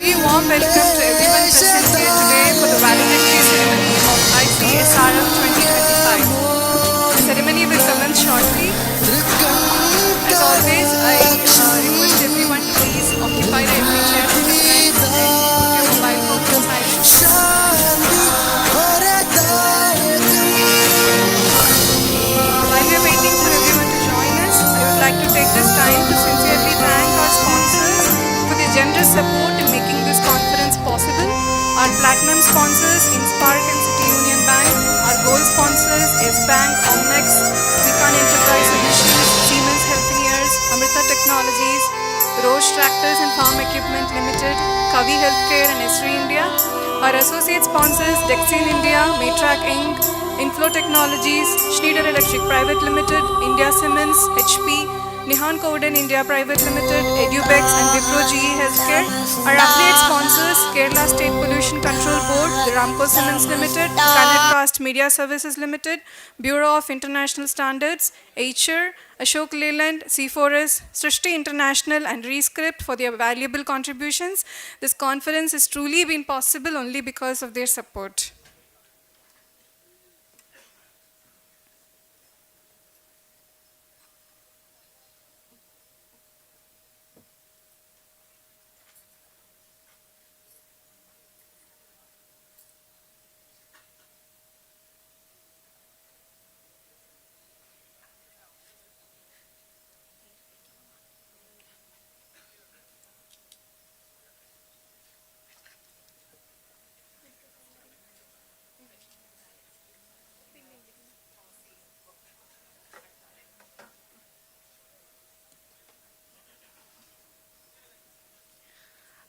Very warm welcome to everyone present here today for the Valedictory ceremony of ICSRF 2025. The ceremony will commence shortly. As always, I request everyone to please occupy the empty chairs in the front and put your mobile phones in silence. While we are waiting for everyone to join us, I would like to take this time to sincerely thank our sponsors for their generous support in making this conference possible. Our platinum sponsors, Inspark and City Union Bank. Our gold sponsors, S Bank, Omnex, Vikan Enterprise Solutions, Siemens Healthineers, Amrita Technologies, Roche Tractors and Farm Equipment Limited, Kavi Healthcare and Esri India. Our associate sponsors, Dexin India, Matrac Inc., Inflow Technologies, Schneider Electric Private Limited, India Siemens, HP, Nihan Coden India Private Limited, Edubex and Wipro GE Healthcare. Our affiliate sponsors, Kerala State Pollution Control Board, the Ramco Siemens Limited, Connectcast Media Services Limited, Bureau of International Standards, HR, Ashok Leyland, C4S, Srishti International and Rescript for their valuable contributions. This conference has truly been possible only because of their support.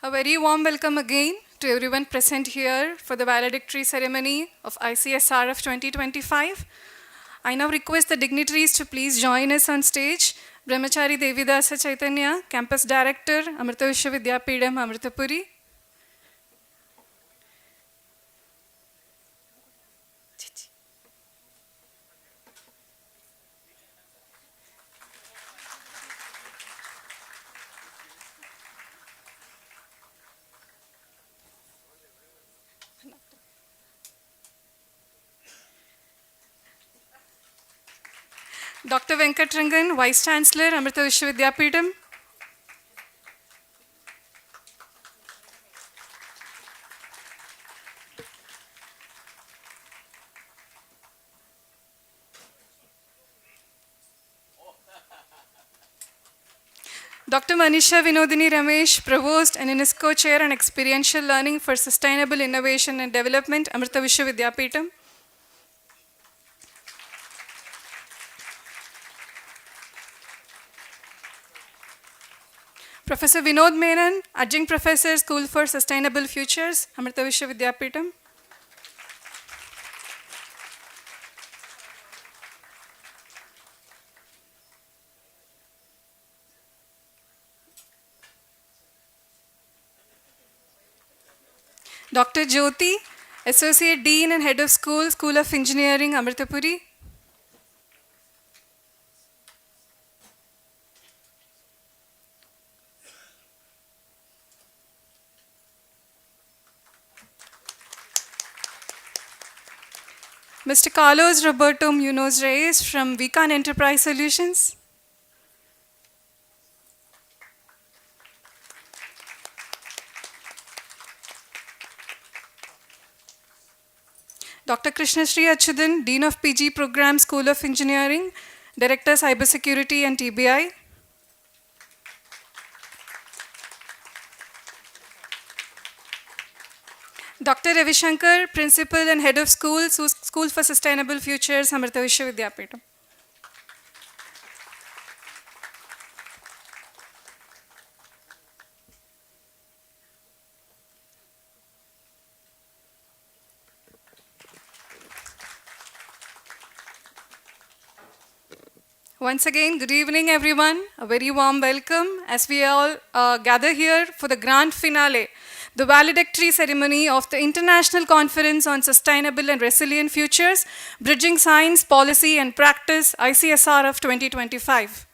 A very warm welcome again to everyone present here for the valedictory ceremony of ICSRF 2025. I now request the dignitaries to please join us on stage. Brahmachari Devidasa Chaitanya, Campus Director, Amrita Vishwa Vidyapeetham, Amritapuri. Dr. Venkatrangan, Vice Chancellor, Amrita Vishwa Vidyapeetham. Dr. Manisha Vinodini Ramesh, Provost and UNESCO Chair on Experiential Learning for Sustainable Innovation and Development, Amrita Vishwa Vidyapeetham. Professor Vinod Menon, Adjunct Professor, School for Sustainable Futures, Amrita Vishwa Vidyapeetham. Dr. Jyoti, Associate Dean and Head of School, School of Engineering, Amritapuri. Mr. Carlos Roberto Munoz Reyes from Vikan Enterprise Solutions. Dr. Krishnashree Achudan, Dean of PG Program, School of Engineering, Director, Cybersecurity and TBI. Dr. Ravi Shankar, Principal and Head of School, School for Sustainable Futures, Amrita Vishwa Vidyapeetham. Once again, good evening everyone. A very warm welcome as we all gather here for the grand finale, the valedictory ceremony of the International Conference on Sustainable and Resilient Futures, Bridging Science, Policy and Practice, ICSRF 2025.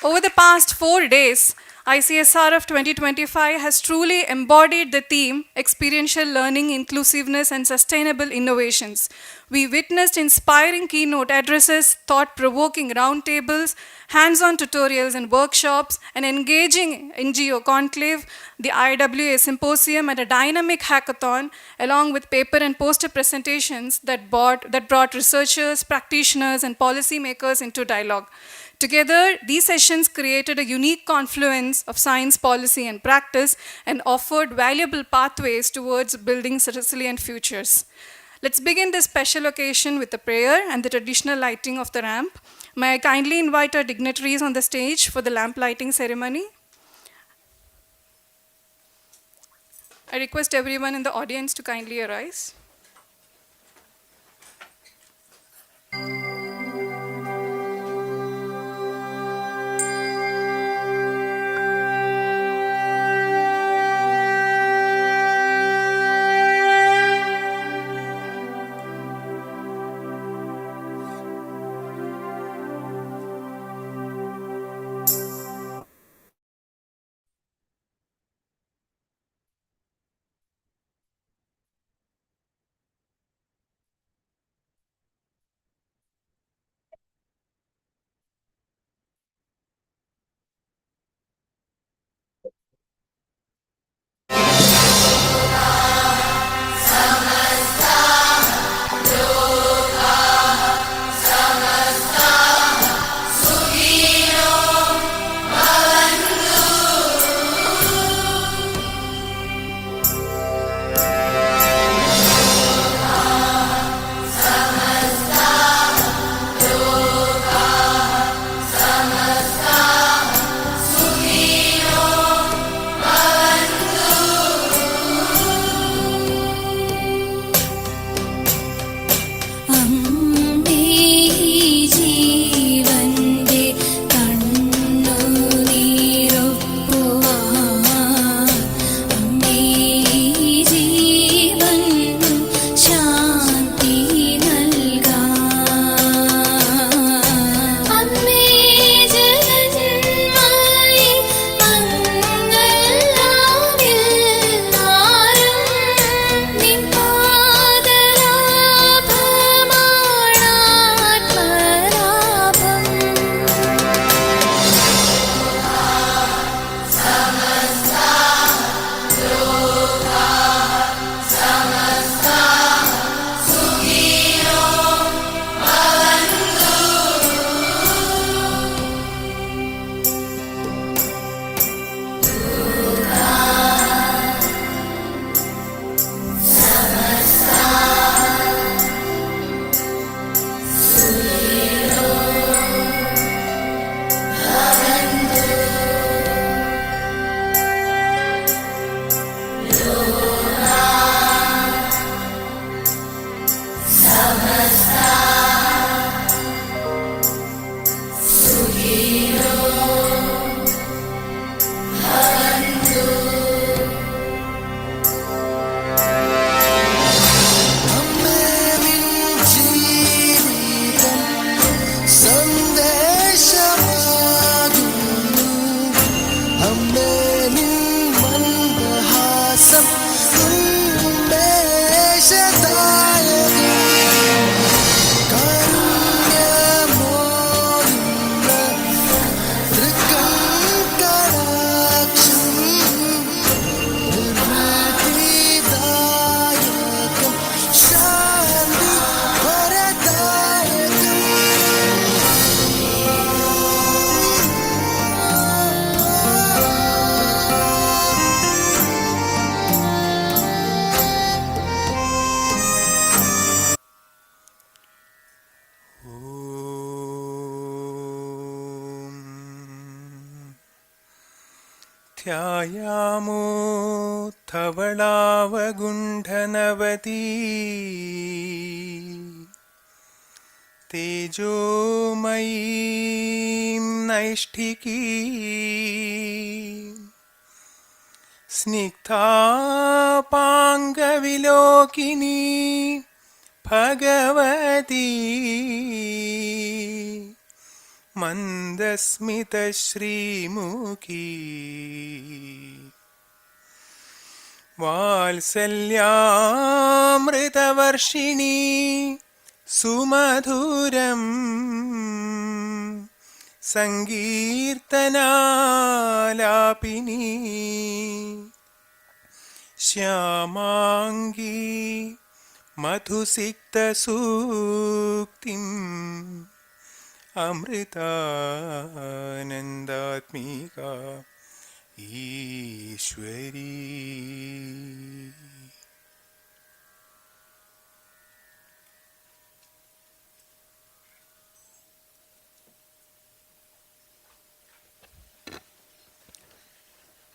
Over the past 4 days, ICSRF 2025 has truly embodied the theme experiential learning, inclusiveness, and sustainable innovations. We witnessed inspiring keynote addresses, thought provoking roundtables, hands on tutorials and workshops, an engaging NGO conclave, the IWA symposium, and a dynamic hackathon, along with paper and poster presentations that brought researchers, practitioners, and policymakers into dialogue. Together, these sessions created a unique confluence of science, policy, and practice and offered valuable pathways towards building resilient futures. Let's begin this special occasion with a prayer and the traditional lighting of the lamp. May I kindly invite our dignitaries on the stage for the lamp lighting ceremony. I request everyone in the audience to kindly arise. ധ്യായാമോ ധവളാവഗുണ്ഠനവതീ തേജോമയീം നൈഷ്ഠികീ സ്നിഗ്ധാപാംഗവിലോകിനീ Bhagavathi मन्दस्मितश्रीमुखी वात्सल्यामृतवर्षिणी सुमधुरम् सङ्कीर्तनालापिनी श्यामाङ्गी मधुसिक्तसूक्तिम् अमृतानन्दात्मिका Ishwari.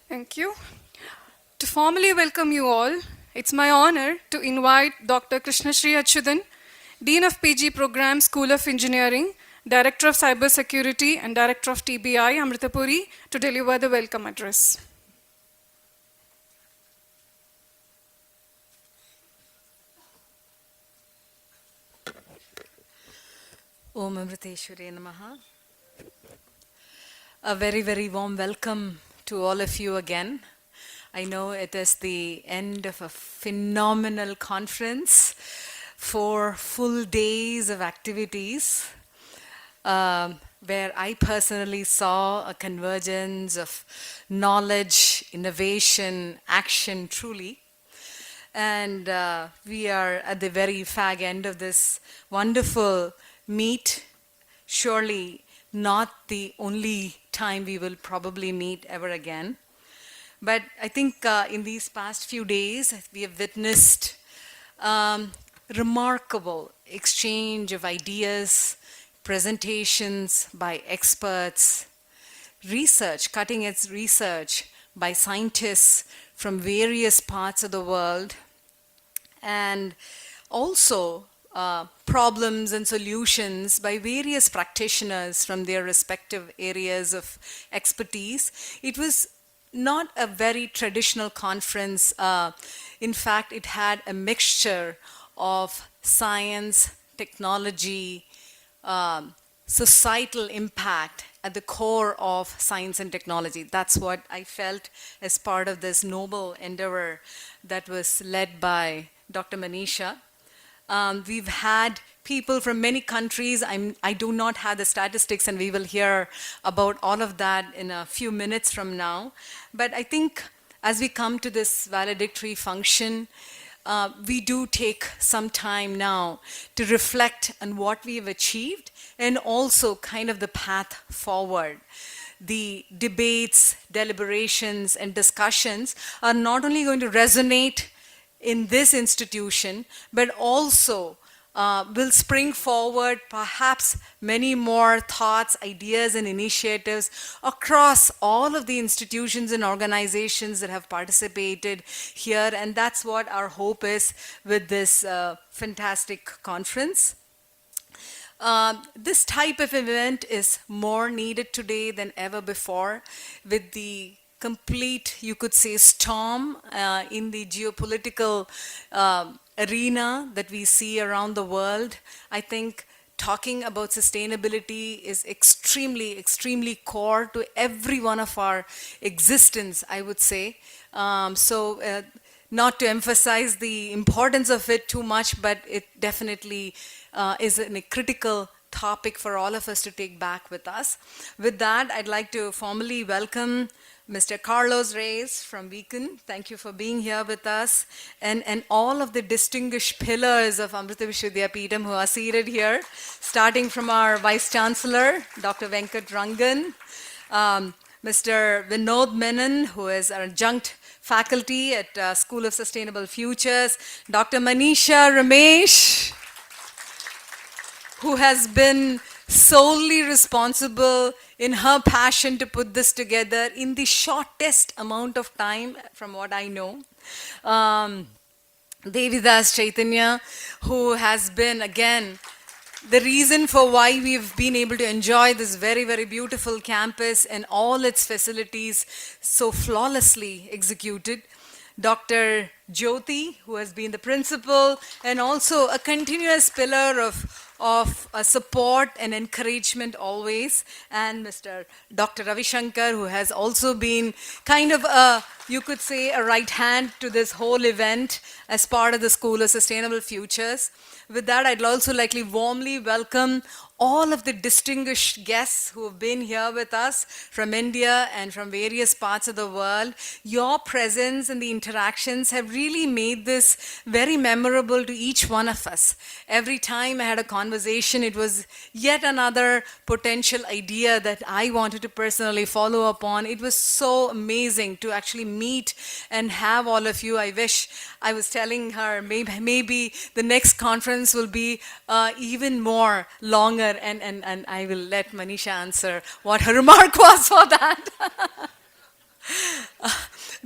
Thank you. To formally welcome you all, it's my honor to invite Dr. Krishnashree Achyutan, Dean of PG Program, School of Engineering, Director of Cybersecurity and Director of TBI, Amrita Puri, to deliver the welcome address. Om Amriteshwari Namaha. A very, very warm welcome to all of you again. I know it is the end of a phenomenal conference, 4 full days of activities, where I personally saw a convergence of knowledge, innovation, action, truly. And we are at the very fag end of this wonderful meet. Surely not the only time we will probably meet ever again. But I think in these past few days, we have witnessed remarkable exchange of ideas, presentations by experts, research, cutting-edge research by scientists from various parts of the world, and also problems and solutions by various practitioners from their respective areas of expertise. It was not a very traditional conference. In fact, it had a mixture of science, technology, societal impact at the core of science and technology. That's what I felt as part of this noble endeavor that was led by Dr. Manisha. We've had people from many countries. I do not have the statistics, and we will hear about all of that in a few minutes from now. But I think as we come to this valedictory function, we do take some time now to reflect on what we have achieved and also kind of the path forward. The debates, deliberations, and discussions are not only going to resonate in this institution, but also will spring forward perhaps many more thoughts, ideas, and initiatives across all of the institutions and organizations that have participated here. And that's what our hope is with this fantastic conference. This type of event is more needed today than ever before, with the complete, you could say, storm in the geopolitical arena that we see around the world. I think talking about sustainability is extremely, extremely core to every one of our existence, I would say. Not to emphasize the importance of it too much, but it definitely is a critical topic for all of us to take back with us. With that, I'd like to formally welcome Mr. Carlos Reyes from Beacon. Thank you for being here with us. And all of the distinguished pillars of Amrita Vishwa Vidyapeetham who are seated here, starting from our Vice Chancellor, Dr. Venkat Rangan, Mr. Vinod Menon, who is our adjunct faculty at School of Sustainable Futures, Dr. Manisha Ramesh, who has been solely responsible in her passion to put this together in the shortest amount of time, from what I know. Devidas Chaitanya, who has been, again, the reason for why we've been able to enjoy this very, very beautiful campus and all its facilities so flawlessly executed. Dr. Jyoti, who has been the principal and also a continuous pillar of support and encouragement always, and Mr. Dr. Ravi Shankar, who has also been kind of a, you could say, a right hand to this whole event as part of the School of Sustainable Futures. With that, I'd also like to warmly welcome all of the distinguished guests who have been here with us from India and from various parts of the world. Your presence and the interactions have really made this very memorable to each one of us. Every time I had a conversation, it was yet another potential idea that I wanted to personally follow up on. It was so amazing to actually meet and have all of you. I wish I was telling her maybe the next conference will be even more longer, and I will let Manisha answer what her remark was for that.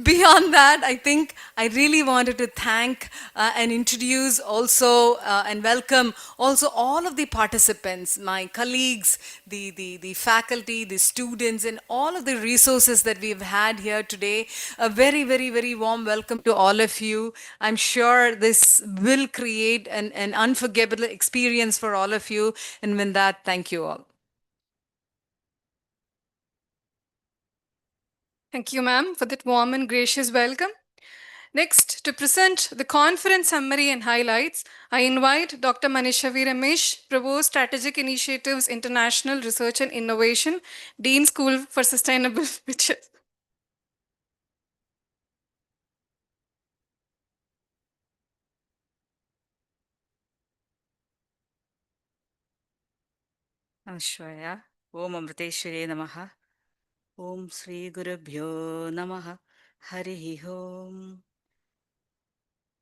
Beyond that, I think I really wanted to thank and introduce also and welcome also all of the participants, my colleagues, the faculty, the students, and all of the resources that we've had here today. A very, very, very warm welcome to all of you. I'm sure this will create an unforgettable experience for all of you. And with that, thank you all. Thank you, ma'am, for that warm and gracious welcome. Next, to present the conference summary and highlights, I invite Dr. Manisha V. Ramesh, Provost Strategic Initiatives International Research and Innovation, Dean School for Sustainable Future. Ashwaya. Om Amriteshwari Namaha. Om Sri Gurubhyo Namaha. Harihi Om.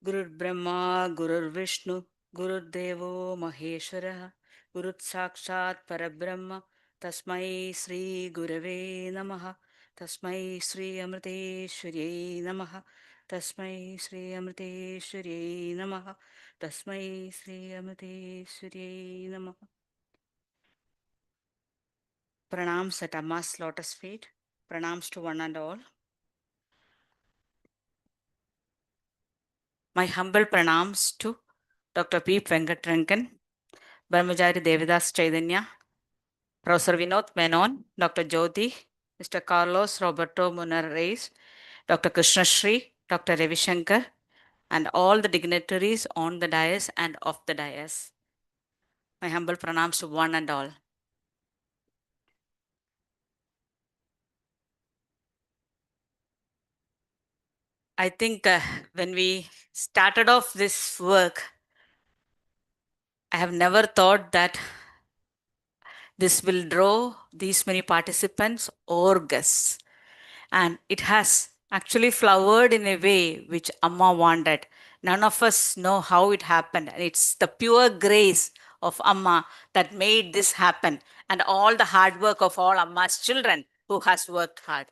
Gurur Brahma, Gurur Vishnu, Gurur Devo Maheshwara, Gurur Sakshat Parabrahma, Tasmai Sri Gurave Namaha, Tasmai Sri Amriteshwari Namaha, Tasmai Sri Amriteshwari Namaha, Tasmai Sri Amriteshwari Namaha. Pranams at Amma's lotus feet. Pranams to one and all. My humble pranams to Dr. P. Venkatrankan, Brahmajari Devidas Chaitanya, Professor Vinod Menon, Dr. Jyoti, Mr. Carlos Roberto Munar Reyes, Dr. Krishna Shri, Dr. Ravi Shankar, and all the dignitaries on the dais and off the dais. My humble pranams to one and all. I think when we started off this work, I have never thought that this will draw these many participants or guests. And it has actually flowered in a way which Amma wanted. None of us know how it happened. And it's the pure grace of Amma that made this happen, and all the hard work of all Amma's children who has worked hard.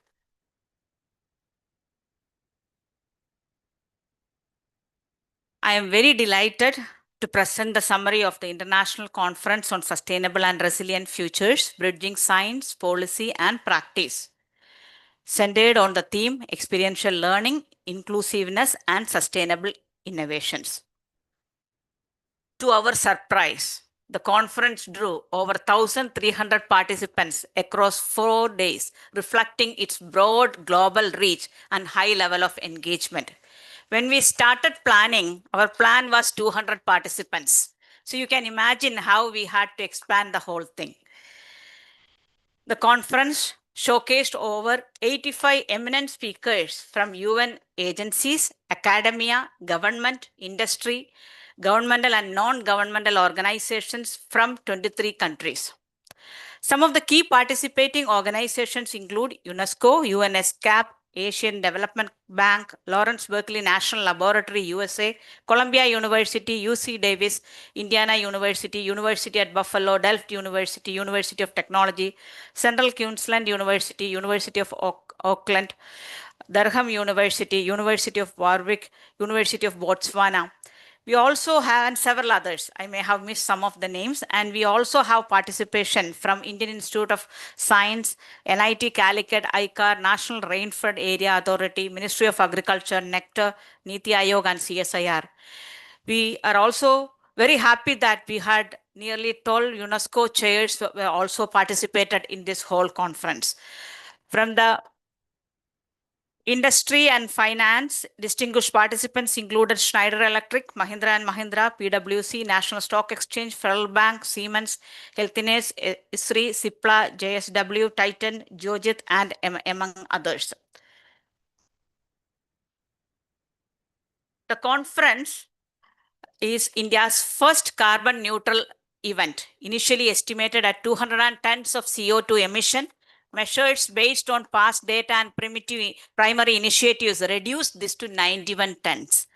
I am very delighted to present the summary of the International Conference on Sustainable and Resilient Futures, Bridging Science, Policy and Practice, centered on the theme Experiential Learning, Inclusiveness and Sustainable Innovations. To our surprise, the conference drew over 1,300 participants across 4 days, reflecting its broad global reach and high level of engagement. When we started planning, our plan was 200 participants. So you can imagine how we had to expand the whole thing. The conference showcased over 85 eminent speakers from UN agencies, academia, government, industry, governmental and non-governmental organizations from 23 countries. Some of the key participating organizations include UNESCO, UNESCAP, Asian Development Bank, Lawrence Berkeley National Laboratory, USA, Columbia University, UC Davis, Indiana University, University at Buffalo, Delft University, University of Technology, Central Queensland University, University of Auckland, Durham University, University of Warwick, University of Botswana, We also have, and several others, I may have missed some of the names, and we also have participation from Indian Institute of Science, NIT Calicut, ICAR, National Rainfed Area Authority, Ministry of Agriculture, Nectar, Niti Aayog, and CSIR. We are also very happy that we had nearly 12 UNESCO chairs were also participated in this whole conference. From the industry and finance, distinguished participants included Schneider Electric, Mahindra and Mahindra, PwC, National Stock Exchange, Federal Bank, Siemens, Healthineers, ISRI, Cipla, JSW, Titan, Geojit, and among others. The conference is India's first carbon neutral event, initially estimated at 200 tons of CO2 emission. Measures based on past data and primary initiatives reduced this to 91 tons.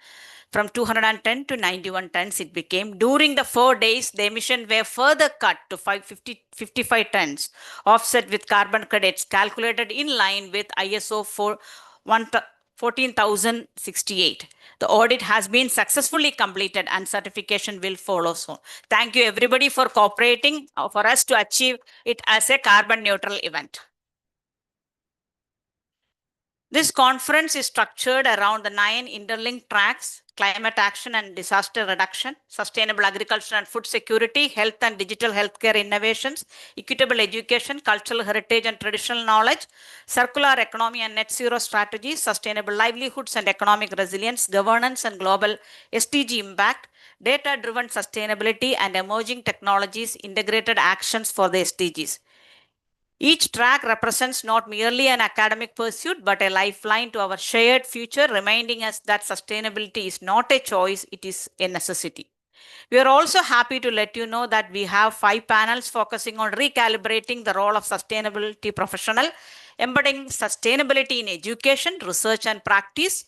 From 210 to 91 tons it became. During the 4 days, the emission were further cut to 55 tons, offset with carbon credits calculated in line with ISO 14068. The audit has been successfully completed and certification will follow soon. Thank you everybody for cooperating for us to achieve it as a carbon neutral event. This conference is structured around the 9 interlinked tracks: climate action and disaster reduction, sustainable agriculture and food security, health and digital healthcare innovations, equitable education, cultural heritage and traditional knowledge, circular economy and net zero strategies, sustainable livelihoods and economic resilience, governance and global SDG impact, data-driven sustainability and emerging technologies, integrated actions for the SDGs. Each track represents not merely an academic pursuit, but a lifeline to our shared future, reminding us that sustainability is not a choice, it is a necessity. We are also happy to let you know that we have 5 panels focusing on recalibrating the role of sustainability professional, embedding sustainability in education, research and practice,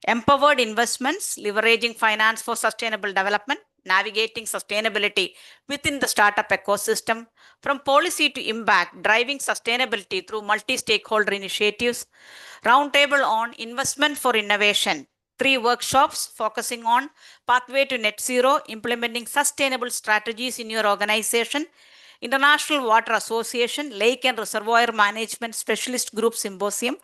empowered investments, leveraging finance for sustainable development, navigating sustainability within the startup ecosystem, from policy to impact, driving sustainability through multi-stakeholder initiatives, roundtable on investment for innovation, 3 workshops focusing on pathway to net zero, implementing sustainable strategies in your organization, International Water Association, Lake and Reservoir Management Specialist Group Symposium,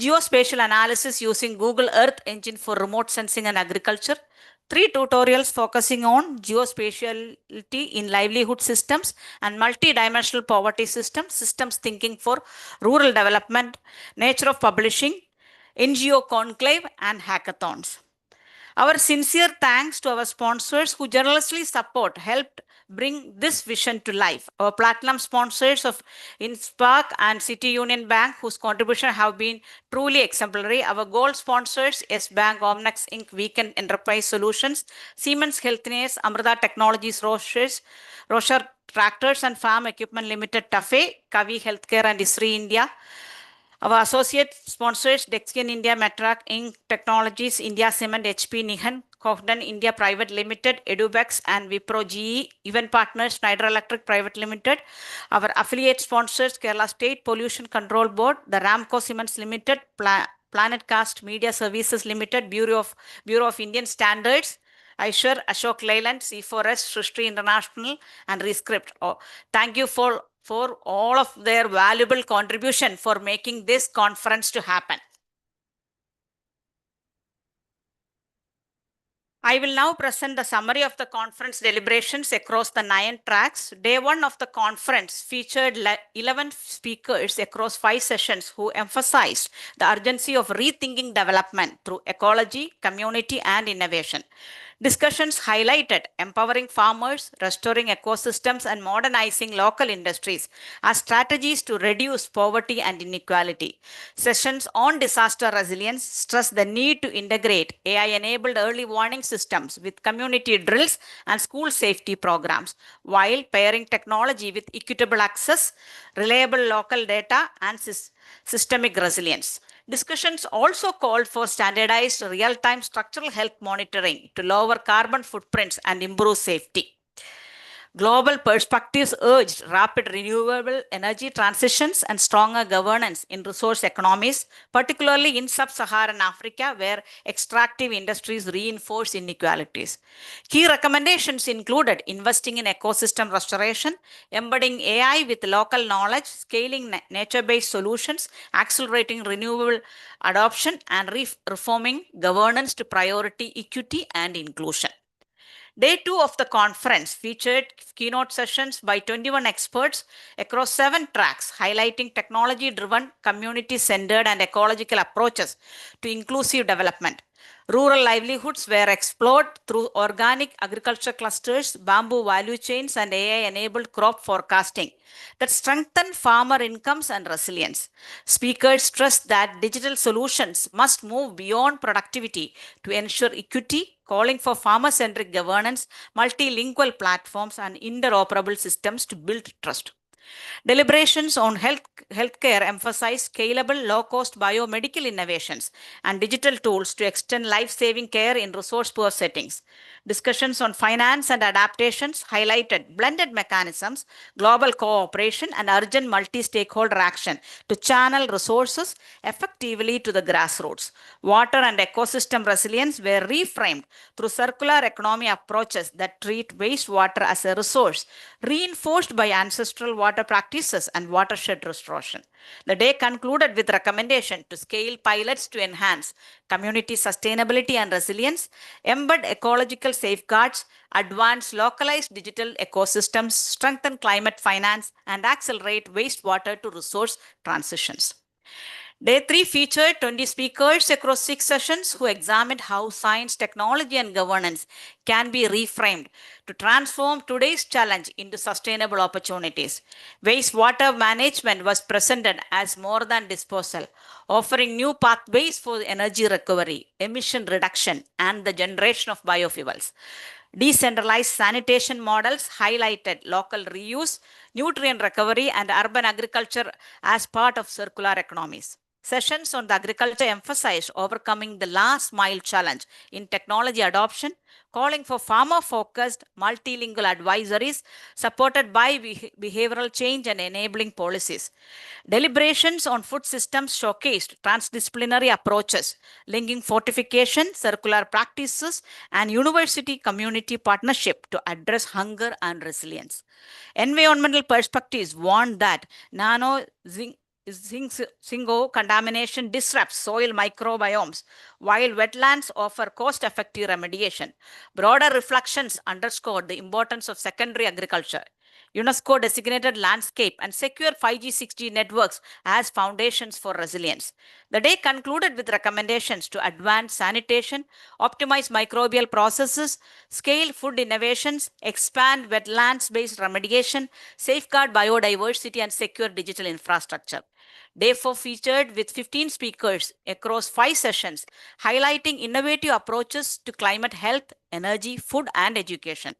Geospatial Analysis using Google Earth Engine for Remote Sensing and Agriculture, 3 tutorials focusing on geospatiality in livelihood systems and multi-dimensional poverty systems, systems thinking for rural development, nature of publishing, NGO conclave and hackathons. Our sincere thanks to our sponsors who generously helped bring this vision to life. Our platinum sponsors of InSpark and City Union Bank, whose contribution have been truly exemplary. Our gold sponsors, S Bank, Omnex Inc., Weekend Enterprise Solutions, Siemens Healthineers, Amrita Technologies, Rocher Tractors and Farm Equipment Limited, TAFE, Kavi Healthcare and ISRI India. Our associate sponsors, Dexian India, Metrak Inc., Technologies, India Cement, HP, Nihan, Cogden India Private Limited, Edubex and Wipro GE, event partners, Schneider Electric Private Limited. Our affiliate sponsors, Kerala State Pollution Control Board, the Ramco Cements Limited, Planetcast Media Services Limited, Bureau of Indian Standards, Aishar, Ashok Leyland, C4S, Srishti International, and Rescript. Thank you for all of their valuable contribution for making this conference to happen. I will now present the summary of the conference deliberations across the 9 tracks. Day 1 of the conference featured 11 speakers across 5 sessions who emphasized the urgency of rethinking development through ecology, community, and innovation. Discussions highlighted empowering farmers, restoring ecosystems, and modernizing local industries as strategies to reduce poverty and inequality. Sessions on disaster resilience stressed the need to integrate AI-enabled early warning systems with community drills and school safety programs, while pairing technology with equitable access, reliable local data, and systemic resilience. Discussions also called for standardized real-time structural health monitoring to lower carbon footprints and improve safety. Global perspectives urged rapid renewable energy transitions and stronger governance in resource economies, particularly in sub-Saharan Africa, where extractive industries reinforce inequalities. Key recommendations included investing in ecosystem restoration, embedding AI with local knowledge, scaling nature-based solutions, accelerating renewable adoption, and reforming governance to priority equity and inclusion. Day two of the conference featured keynote sessions by 21 experts across 7 tracks, highlighting technology driven, community centered, and ecological approaches to inclusive development. Rural livelihoods were explored through organic agriculture clusters, bamboo value chains, and AI enabled crop forecasting that strengthen farmer incomes and resilience. Speakers stressed that digital solutions must move beyond productivity to ensure equity, calling for farmer centric governance, multilingual platforms, and interoperable systems to build trust. Deliberations on healthcare emphasize scalable, low-cost biomedical innovations and digital tools to extend life-saving care in resource-poor settings. Discussions on finance and adaptations highlighted blended mechanisms, global cooperation, and urgent multi-stakeholder action to channel resources effectively to the grassroots. Water and ecosystem resilience were reframed through circular economy approaches that treat wastewater as a resource, reinforced by ancestral water practices and watershed restoration. The day concluded with recommendation to scale pilots to enhance community sustainability and resilience, embed ecological safeguards, advance localized digital ecosystems, strengthen climate finance, and accelerate wastewater to resource transitions. Day 3 featured 20 speakers across 6 sessions who examined how science, technology, and governance can be reframed to transform today's challenge into sustainable opportunities. Wastewater management was presented as more than disposal, offering new pathways for energy recovery, emission reduction, and the generation of biofuels. Decentralized sanitation models highlighted local reuse, nutrient recovery, and urban agriculture as part of circular economies. Sessions on the agriculture emphasized overcoming the last mile challenge in technology adoption, calling for farmer focused multilingual advisories supported by behavioral change and enabling policies. Deliberations on food systems showcased transdisciplinary approaches, linking fortification, circular practices, and university community partnership to address hunger and resilience. Environmental perspectives warned that Zingo contamination disrupts soil microbiomes, while wetlands offer cost-effective remediation. Broader reflections underscored the importance of secondary agriculture, UNESCO designated landscape, and secure 5G 6G networks as foundations for resilience. The day concluded with recommendations to advance sanitation, optimize microbial processes, scale food innovations, expand wetlands based remediation, safeguard biodiversity, and secure digital infrastructure. Day 4 featured with 15 speakers across 5 sessions, highlighting innovative approaches to climate health, energy, food, and education.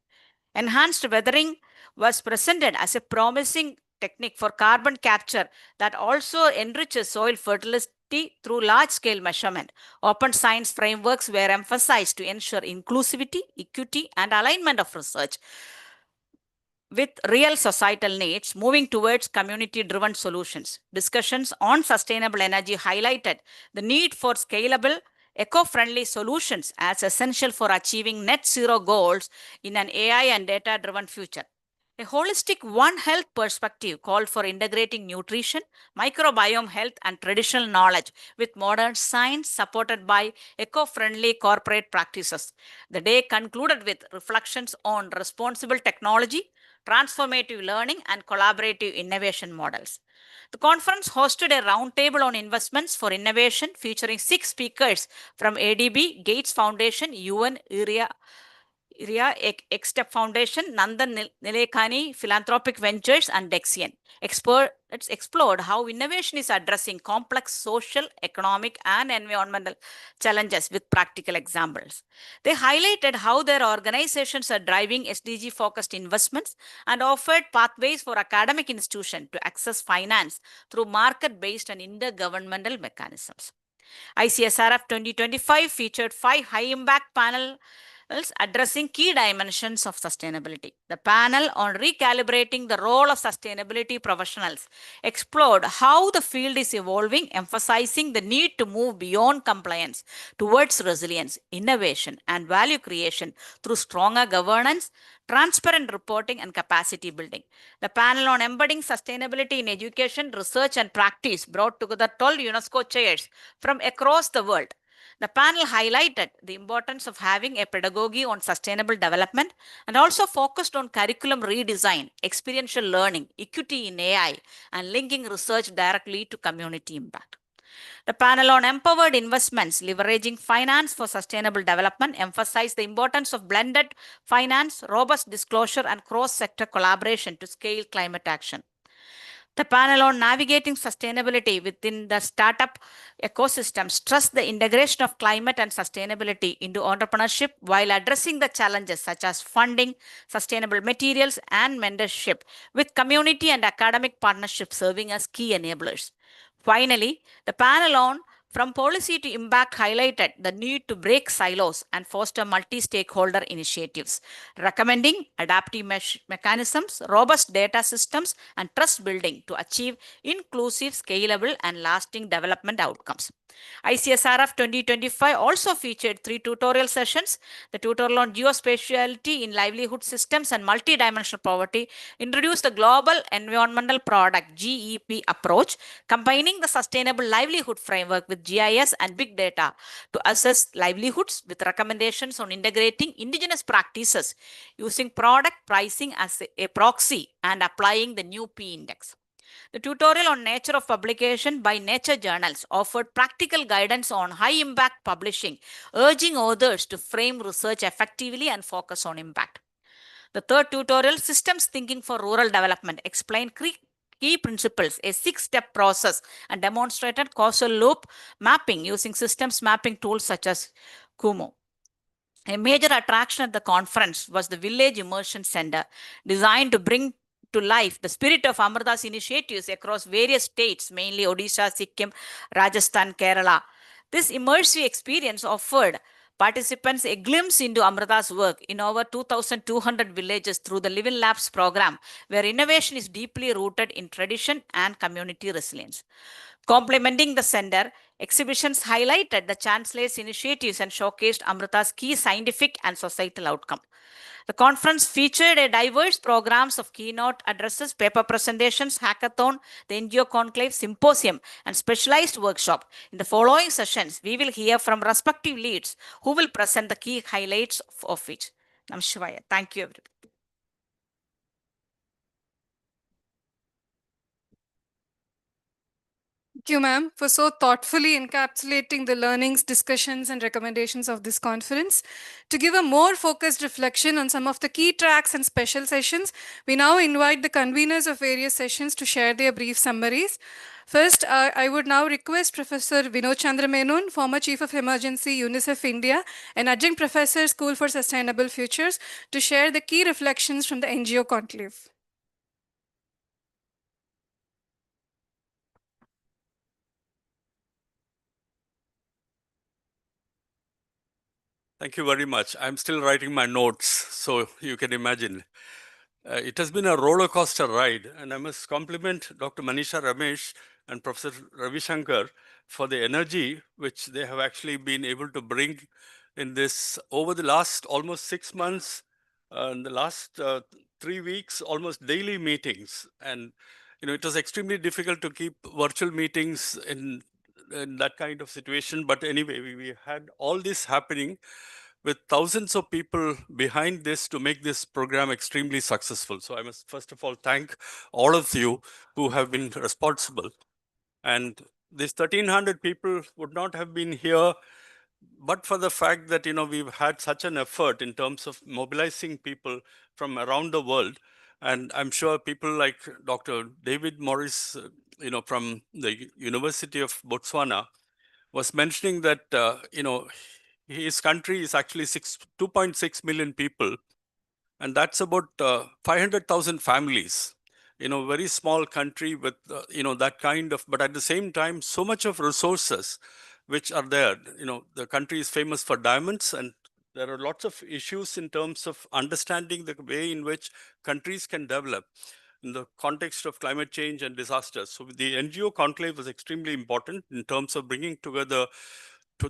Enhanced weathering was presented as a promising technique for carbon capture that also enriches soil fertility through large-scale measurement. Open science frameworks were emphasized to ensure inclusivity, equity, and alignment of research with real societal needs, moving towards community-driven solutions. Discussions on sustainable energy highlighted the need for scalable, eco-friendly solutions as essential for achieving net zero goals in an AI and data-driven future. A holistic One Health perspective called for integrating nutrition, microbiome health, and traditional knowledge with modern science supported by eco-friendly corporate practices. The day concluded with reflections on responsible technology, transformative learning, and collaborative innovation models. The conference hosted a roundtable on investments for innovation featuring 6 speakers from ADB, Gates Foundation, UN, X-Step Foundation, Nandan Nilekani, Philanthropic Ventures, and Dexian. Experts explored how innovation is addressing complex social, economic, and environmental challenges with practical examples. They highlighted how their organizations are driving SDG-focused investments and offered pathways for academic institutions to access finance through market-based and intergovernmental mechanisms. ICSRF 2025 featured 5 high-impact panel addressing key dimensions of sustainability. The panel on recalibrating the role of sustainability professionals explored how the field is evolving, emphasizing the need to move beyond compliance towards resilience, innovation, and value creation through stronger governance, transparent reporting, and capacity building. The panel on embedding sustainability in education, research, and practice brought together 12 UNESCO chairs from across the world. The panel highlighted the importance of having a pedagogy on sustainable development and also focused on curriculum redesign, experiential learning, equity in AI, and linking research directly to community impact. The panel on empowered investments, leveraging finance for sustainable development, emphasized the importance of blended finance, robust disclosure, and cross sector collaboration to scale climate action. The panel on navigating sustainability within the startup ecosystem stressed the integration of climate and sustainability into entrepreneurship while addressing the challenges such as funding, sustainable materials, and mentorship, with community and academic partnerships serving as key enablers. Finally, the panel on From Policy to Impact highlighted the need to break silos and foster multi stakeholder initiatives, recommending adaptive mechanisms, robust data systems, and trust building to achieve inclusive, scalable, and lasting development outcomes. ICSRF 2025 also featured 3 tutorial sessions. The tutorial on geospatiality in livelihood systems and multidimensional poverty introduced the Global Environmental Product GEP approach, combining the Sustainable Livelihood Framework with GIS and big data to assess livelihoods with recommendations on integrating indigenous practices using product pricing as a proxy and applying the new P index. The tutorial on nature of publication by nature journals offered practical guidance on high impact publishing, urging authors to frame research effectively and focus on impact. The third tutorial, Systems Thinking for Rural Development, explained key principles, a 6-step process, and demonstrated causal loop mapping using systems mapping tools such as Kumo. A major attraction at the conference was the Village Immersion Center, designed to bring to life the spirit of Amrita's initiatives across various states, mainly Odisha, Sikkim, Rajasthan, Kerala. This immersive experience offered participants a glimpse into Amrita's work in over 2,200 villages through the Living Labs program, where innovation is deeply rooted in tradition and community resilience. Complementing the center, exhibitions highlighted the Chancellor's initiatives and showcased Amrita's key scientific and societal outcomes. The conference featured a diverse programs of keynote addresses, paper presentations, hackathon, the NGO conclave, symposium, and specialized workshop. In the following sessions, we will hear from respective leads who will present the key highlights of each. Nam Shivaya. Thank you, everybody. Thank you, ma'am, for so thoughtfully encapsulating the learnings, discussions, and recommendations of this conference. To give a more focused reflection on some of the key tracks and special sessions, we now invite the conveners of various sessions to share their brief summaries. First, I would now request Professor Vinod Chandra Menon, former Chief of Emergency, UNICEF India, and Adjunct Professor, School for Sustainable Futures, to share the key reflections from the NGO conclave. Thank you very much. I'm still writing my notes, so you can imagine. It has been a roller coaster ride, and I must compliment Dr. Manisha Ramesh and Professor Ravi Shankar for the energy which they have actually been able to bring in this over the last almost 6 months, and the last 3 weeks, almost daily meetings. And it was extremely difficult to keep virtual meetings in that kind of situation. But anyway, we had all this happening with thousands of people behind this to make this program extremely successful. So I must first of all thank all of you who have been responsible. And these 1,300 people would not have been here but for the fact that we've had such an effort in terms of mobilizing people from around the world. And I'm sure people like Dr. David Morris, from the University of Botswana, was mentioning that his country is actually 2.6 million people, and that's about 500,000 families. Very small country with that kind of, but at the same time, so much of resources which are there. The country is famous for diamonds, and there are lots of issues in terms of understanding the way in which countries can develop in the context of climate change and disasters. So the NGO conclave was extremely important in terms of bringing together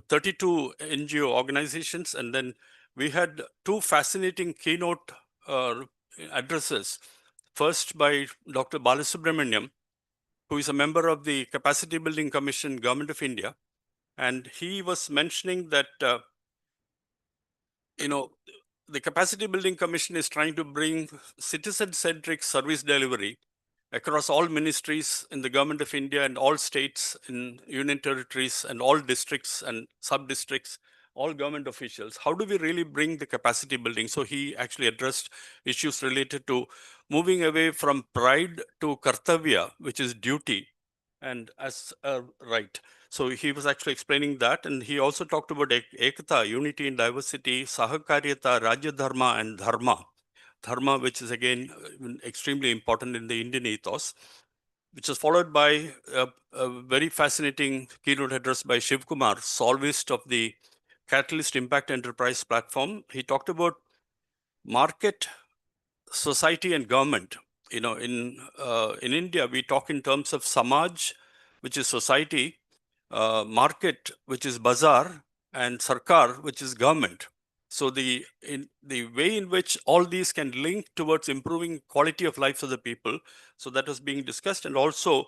32 NGO organizations. And then we had two fascinating keynote addresses. First by Dr. Balasubramaniam, who is a member of the Capacity Building Commission, Government of India. And he was mentioning that, the Capacity Building Commission is trying to bring citizen-centric service delivery across all ministries in the Government of India and all states in union territories and all districts and sub-districts, all government officials. How do we really bring the capacity building? So he actually addressed issues related to moving away from pride to kartavya, which is duty, and as a right. So he was actually explaining that, and he also talked about ekata, unity in diversity, sahakaryata, rajya dharma, and dharma. Dharma, which is again extremely important in the Indian ethos, which was followed by a very fascinating keynote address by Shiv Kumar, solvist of the Catalyst Impact Enterprise platform. He talked about market, society, and government. In India, we talk in terms of samaj, which is society, market, which is bazaar, and sarkar, which is government. So the way in which all these can link towards improving quality of life of the people, so that was being discussed, and also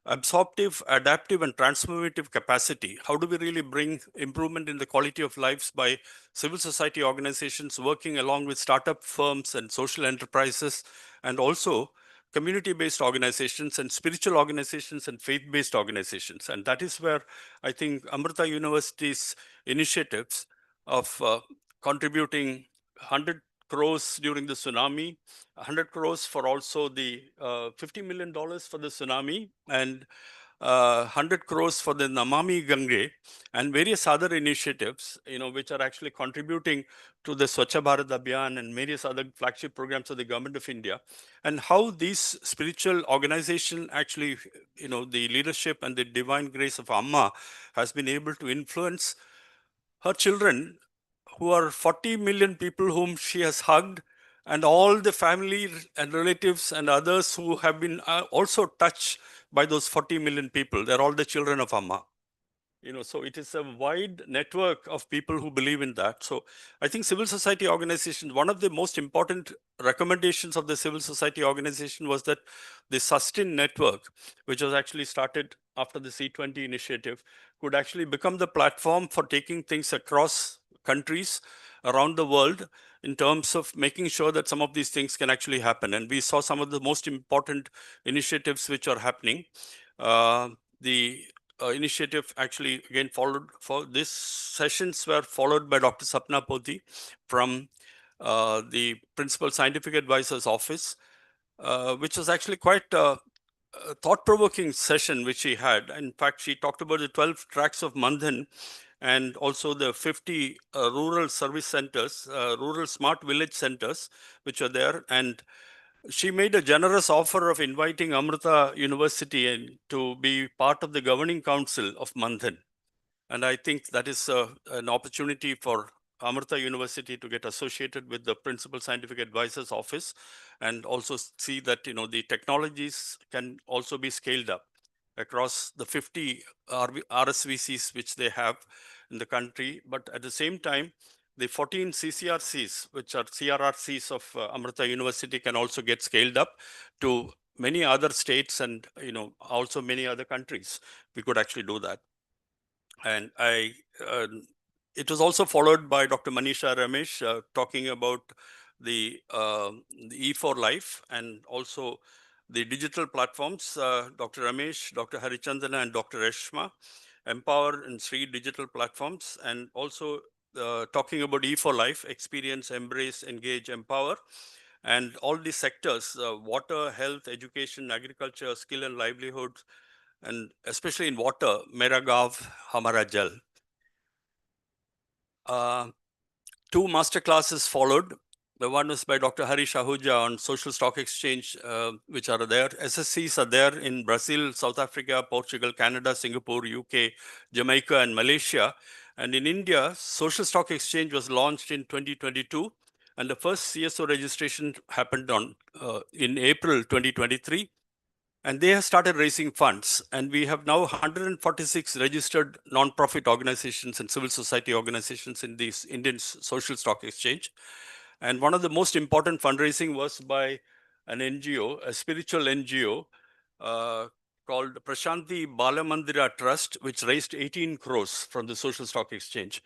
absorptive, adaptive, and transformative capacity. How do we really bring improvement in the quality of lives by civil society organizations working along with startup firms and social enterprises, and also community-based organizations and spiritual organizations and faith-based organizations. And that is where I think Amrita University's initiatives of contributing 100 crores during the tsunami, 100 crores for also the $50 million for the tsunami, and 100 crores for the Namami Gange, and various other initiatives, which are actually contributing to the Swachh Bharat Abhiyan and various other flagship programs of the Government of India, and how these spiritual organization actually, the leadership and the divine grace of Amma has been able to influence her children, who are 40 million people whom she has hugged, and all the family and relatives and others who have been also touched by those 40 million people. They're all the children of Amma. So it is a wide network of people who believe in that. So I think civil society organizations, one of the most important recommendations of the civil society organization was that the Sustain network, which was actually started after the C20 initiative, could actually become the platform for taking things across countries around the world in terms of making sure that some of these things can actually happen. And we saw some of the most important initiatives which are happening. The initiative actually again followed for this sessions were followed by Dr. Sapna Poti from the Principal Scientific Advisor's Office, which was actually quite a thought-provoking session which she had. In fact, she talked about the 12 tracks of Mandhan and also the 50 rural service centers, rural smart village centers, which are there. And she made a generous offer of inviting Amrita University to be part of the governing council of Mandhan. And I think that is an opportunity for Amrita University to get associated with the Principal Scientific Advisor's Office and also see that the technologies can also be scaled up across the 50 RSVCs which they have in the country. But at the same time, the 14 CCRCs, which are CRRCs of Amrita University, can also get scaled up to many other states and also many other countries. We could actually do that. And it was also followed by Dr. Manisha Ramesh talking about the E4 Life and also the digital platforms. Dr. Ramesh, Dr. Harichandana, and Dr. Reshma, Empower and Sri digital platforms, and also talking about E4 Life, experience, embrace, engage, empower, and all these sectors, water, health, education, agriculture, skill and livelihood, and especially in water, Mera Gav, Hamara Jal. Two master classes followed. The one was by Dr. Harish Ahuja on social stock exchange, which are there. SSCs are there in Brazil, South Africa, Portugal, Canada, Singapore, UK, Jamaica, and Malaysia. And in India, Social Stock Exchange was launched in 2022, and the first CSO registration happened in April 2023. And they have started raising funds. And we have now 146 registered non-profit organizations and civil society organizations in the Indian Social Stock Exchange. And one of the most important fundraising was by an NGO, a spiritual NGO, called Prashanti Balamandira Trust, which raised 18 crores from the Social Stock Exchange.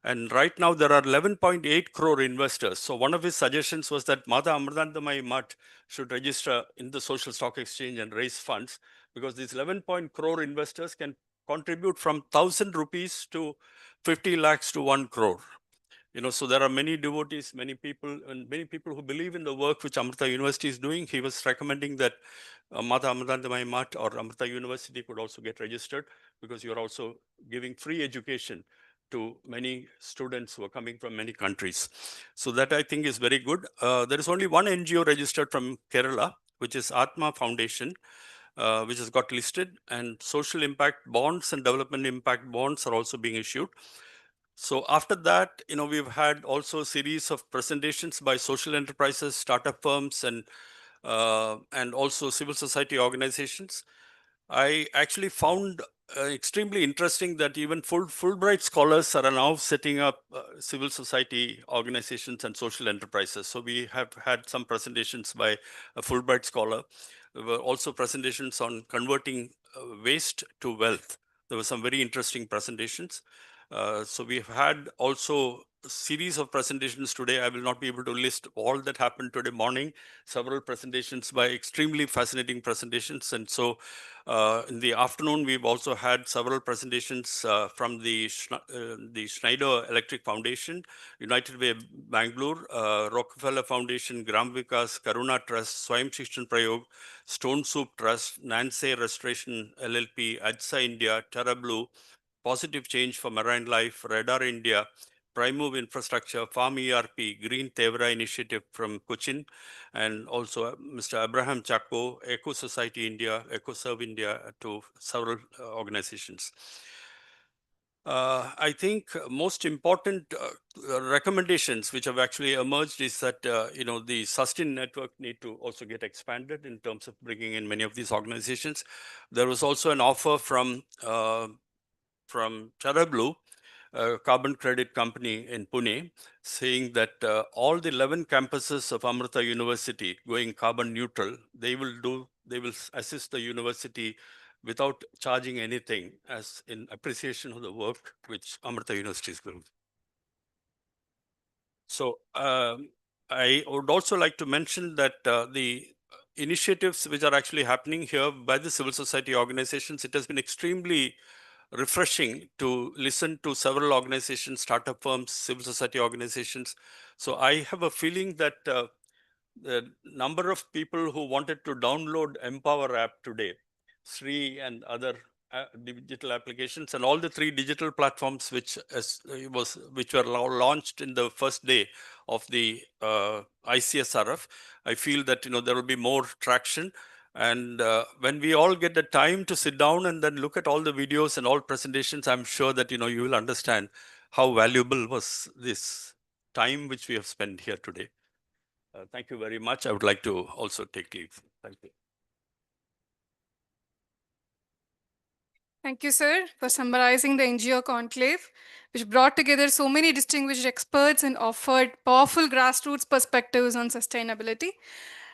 And right now there are 11.8 crore investors. So one of his suggestions was that Mata Amrandamai Mutt should register in the Social Stock Exchange and raise funds, because these 11 crore investors can contribute from 1,000 rupees to 50 lakhs to 1 crore. So there are many devotees, many people who believe in the work which Amrita University is doing. He was recommending that Mata Amrandamai Mutt or Amrita University could also get registered, because you're also giving free education to many students who are coming from many countries. So that I think is very good. There is only one NGO registered from Kerala, which is Atma Foundation, which has got listed, and social impact bonds and development impact bonds are also being issued. So after that, we've had also a series of presentations by social enterprises, startup firms, and also civil society organizations. I actually found extremely interesting that even Fulbright scholars are now setting up civil society organizations and social enterprises. So we have had some presentations by a Fulbright scholar. There were also presentations on converting waste to wealth. There were some very interesting presentations. So we've had also a series of presentations today. I will not be able to list all that happened today morning. Several presentations by extremely fascinating presentations. And so in the afternoon, we've also had several presentations from the Schneider Electric Foundation, United Way Bangalore, Rockefeller Foundation, Gram Vikas, Karuna Trust, Swayam Shikshan Prayog, Stone Soup Trust, Nancy Restoration LLP, AJSA India, Terra Blue, Positive Change for Marine Life, Radar India, Primove Infrastructure, Farm ERP, Green Tevra Initiative from Cochin, and also Mr. Abraham Chacko, Eco Society India, EcoServe India, to several organizations. I think most important recommendations which have actually emerged is that the Sustain network need to also get expanded in terms of bringing in many of these organizations. There was also an offer from Terra Blue, a carbon credit company in Pune, saying that all the 11 campuses of Amrita University going carbon neutral, they will assist the university without charging anything, as in appreciation of the work which Amrita University is doing. So I would also like to mention that the initiatives which are actually happening here by the civil society organizations, it has been extremely refreshing to listen to several organizations, startup firms, civil society organizations. So I have a feeling that the number of people who wanted to download Empower app today, Sri and other digital applications, and all the 3 digital platforms which were launched in the first day of the ICSRF, I feel that there will be more traction. And when we all get the time to sit down and then look at all the videos and all presentations, I'm sure that you will understand how valuable was this time which we have spent here today. Thank you very much. I would like to also take leave. Thank you. Thank you, sir, for summarizing the NGO conclave, which brought together so many distinguished experts and offered powerful grassroots perspectives on sustainability.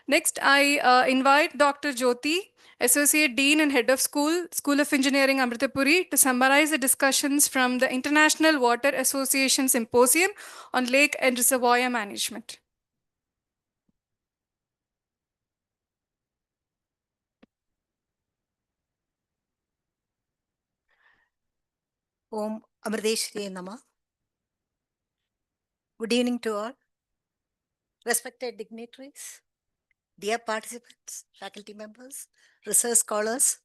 Next, I invite Dr. Jyoti, Associate Dean and Head of School of Engineering, Amritapuri, to summarize the discussions from the International Water Association Symposium on Lake and Reservoir Management. Om Amriteshri Nama. Good evening to all. Respected dignitaries, dear participants, faculty members, research scholars,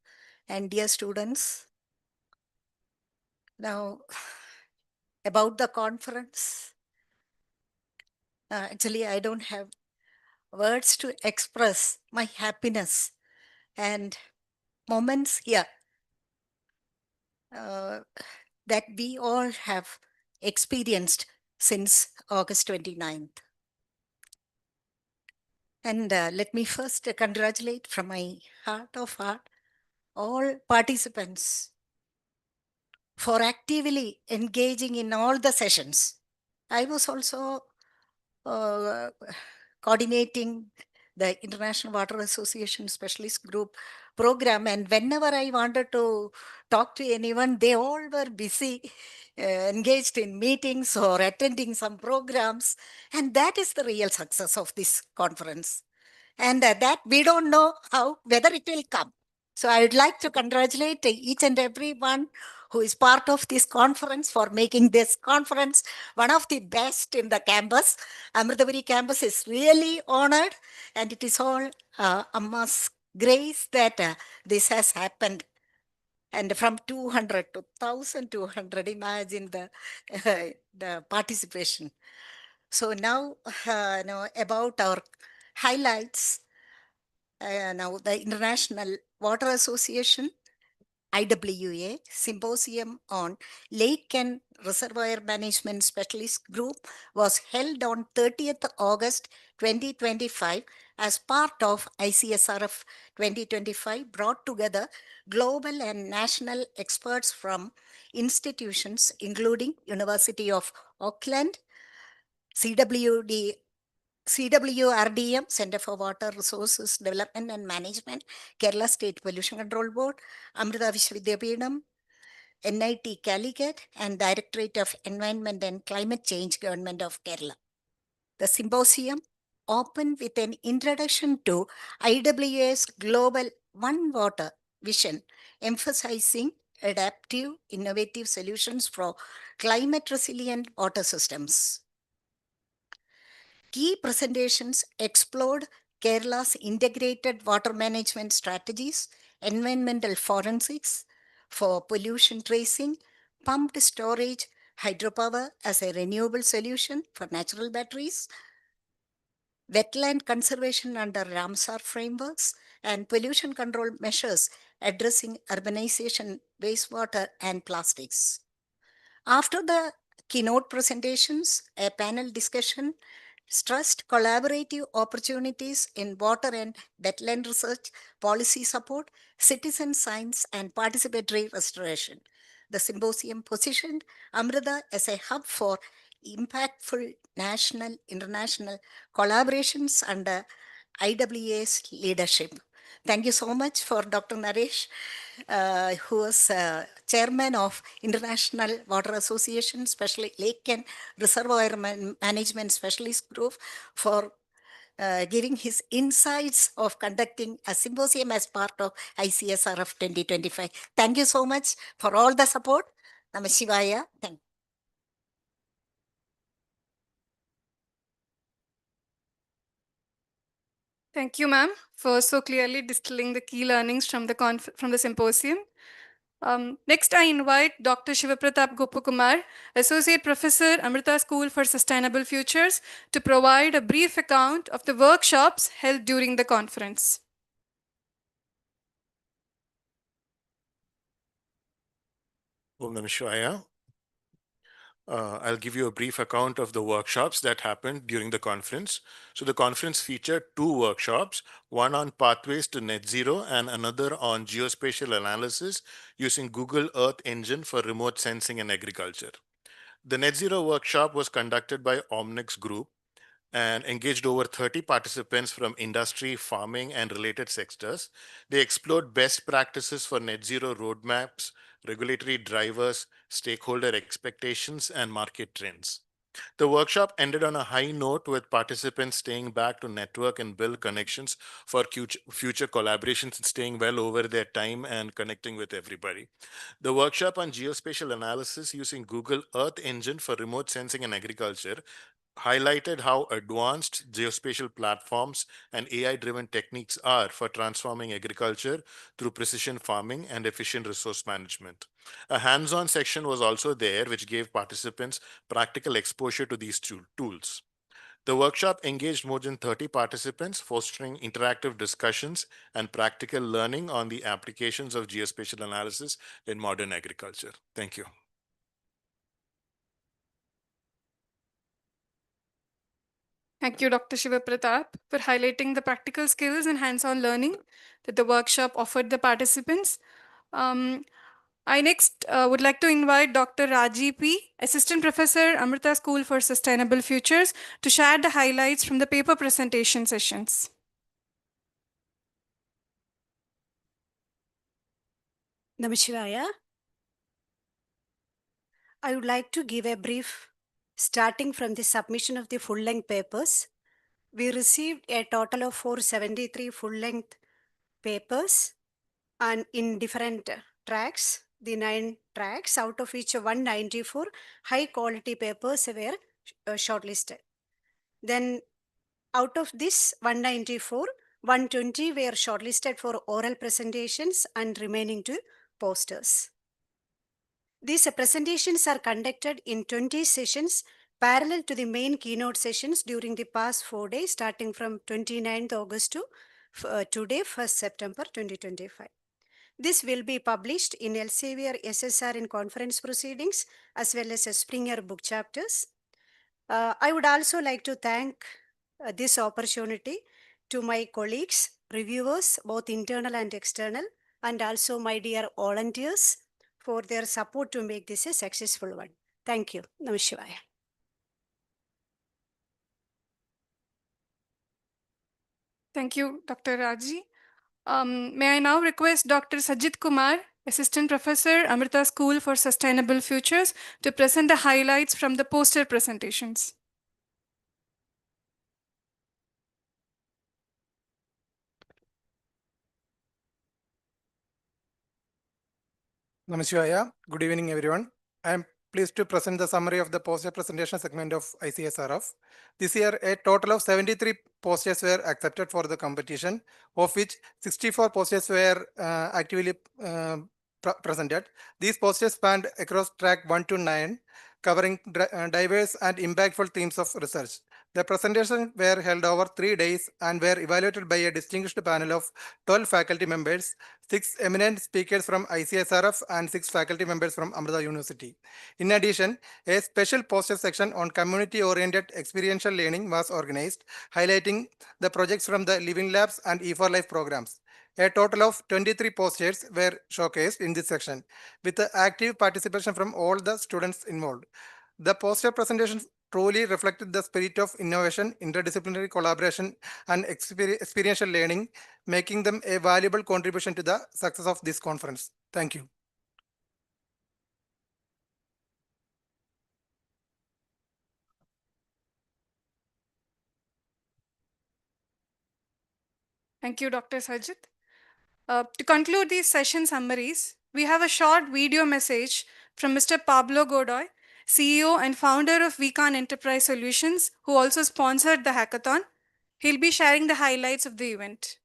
and dear students. Now, about the conference, actually, I don't have words to express my happiness and moments here. that we all have experienced since August 29th. And let me first congratulate from my heart of heart all participants for actively engaging in all the sessions. I was also uh, coordinating the International Water Association Specialist Group program, and whenever I wanted to talk to anyone, they all were busy, engaged in meetings or attending some programs, and that is the real success of this conference. And that we don't know how whether it will come. So I would like to congratulate each and every one who is part of this conference for making this conference one of the best in the campus. Amrita campus is really honored, and it is all Amma's grace that this has happened. And from 200 to 1,200, imagine the participation. So now, about our highlights. Now, the International Water Association IWA Symposium on Lake and Reservoir Management Specialist Group was held on 30th August 2025 as part of ICSRF 2025, brought together global and national experts from institutions including University of Auckland, CWD CWRDM, Center for Water Resources Development and Management, Kerala State Pollution Control Board, Amrita Vishwa Vidyapeetham, NIT Calicut, and Directorate of Environment and Climate Change, Government of Kerala. The symposium opened with an introduction to IWA's Global One Water vision, emphasizing adaptive, innovative solutions for climate resilient water systems. Key presentations explored Kerala's integrated water management strategies, environmental forensics for pollution tracing, pumped storage, hydropower as a renewable solution for natural batteries, wetland conservation under Ramsar frameworks, and pollution control measures addressing urbanization, wastewater, and plastics. After the keynote presentations, a panel discussion stressed collaborative opportunities in water and wetland research, policy support, citizen science, and participatory restoration. The symposium positioned Amrita as a hub for impactful national, international collaborations under IWA's leadership. Thank you so much for Dr. Naresh, who was chairman of International Water Association, especially Lake and Reservoir Management Specialist Group, for giving his insights of conducting a symposium as part of ICSRF 2025. Thank you so much for all the support. Namah Thank you. Thank you, ma'am, for so clearly distilling the key learnings from the symposium. Next, I invite Dr. Shivapratap Gopakumar, Associate Professor, Amrita School for Sustainable Futures, to provide a brief account of the workshops held during the conference. Om Namah Shivaya. I'll give you a brief account of the workshops that happened during the conference. So the conference featured two workshops, one on pathways to net zero and another on geospatial analysis using Google Earth Engine for remote sensing and agriculture. The net zero workshop was conducted by Omnix Group and engaged over 30 participants from industry, farming, and related sectors. They explored best practices for net zero roadmaps, regulatory drivers, stakeholder expectations, and market trends. The workshop ended on a high note with participants staying back to network and build connections for future collaborations and staying well over their time and connecting with everybody. The workshop on geospatial analysis using Google Earth Engine for remote sensing and agriculture highlighted how advanced geospatial platforms and AI-driven techniques are for transforming agriculture through precision farming and efficient resource management. A hands-on section was also there, which gave participants practical exposure to these tools. The workshop engaged more than 30 participants, fostering interactive discussions and practical learning on the applications of geospatial analysis in modern agriculture. Thank you. Thank you, Dr. Shiva Pratap, for highlighting the practical skills and hands-on learning that the workshop offered the participants. I next would like to invite Dr. Raji P., Assistant Professor, Amrita School for Sustainable Futures, to share the highlights from the paper presentation sessions. Namashivaya. I would like to give a brief starting from the submission of the full-length papers. We received a total of 473 full-length papers and in different tracks, the 9 tracks, out of which 194 high-quality papers were shortlisted. Then out of this 194, 120 were shortlisted for oral presentations and remaining to posters. These presentations are conducted in 20 sessions parallel to the main keynote sessions during the past 4 days, starting from 29th August to today, 1st September 2025. This will be published in Elsevier SSR in conference proceedings as well as Springer book chapters. I would also like to thank this opportunity to my colleagues, reviewers, both internal and external, and also my dear volunteers for their support to make this a successful one. Thank you. Namashivaya. Thank you, Dr. Raji. May I now request Dr. Sajid Kumar, Assistant Professor, Amrita School for Sustainable Futures, to present the highlights from the poster presentations. Namashivaya. Good evening, everyone. I am pleased to present the summary of the poster presentation segment of ICSRF. This year, a total of 73 posters were accepted for the competition, of which 64 posters were actively presented. These posters spanned across track 1 to 9, covering diverse and impactful themes of research. The presentations were held over 3 days and were evaluated by a distinguished panel of 12 faculty members, 6 eminent speakers from ICSRF and 6 faculty members from Amrita University. In addition, a special poster section on community-oriented experiential learning was organized, highlighting the projects from the Living Labs and E4Life programs. A total of 23 posters were showcased in this section, with active participation from all the students involved. The poster presentations truly reflected the spirit of innovation, interdisciplinary collaboration, and experiential learning, making them a valuable contribution to the success of this conference. Thank you. Thank you, Dr. Sajid. To conclude these session summaries, we have a short video message from Mr. Pablo Godoy, CEO and founder of VCon Enterprise Solutions, who also sponsored the hackathon. He'll be sharing the highlights of the event.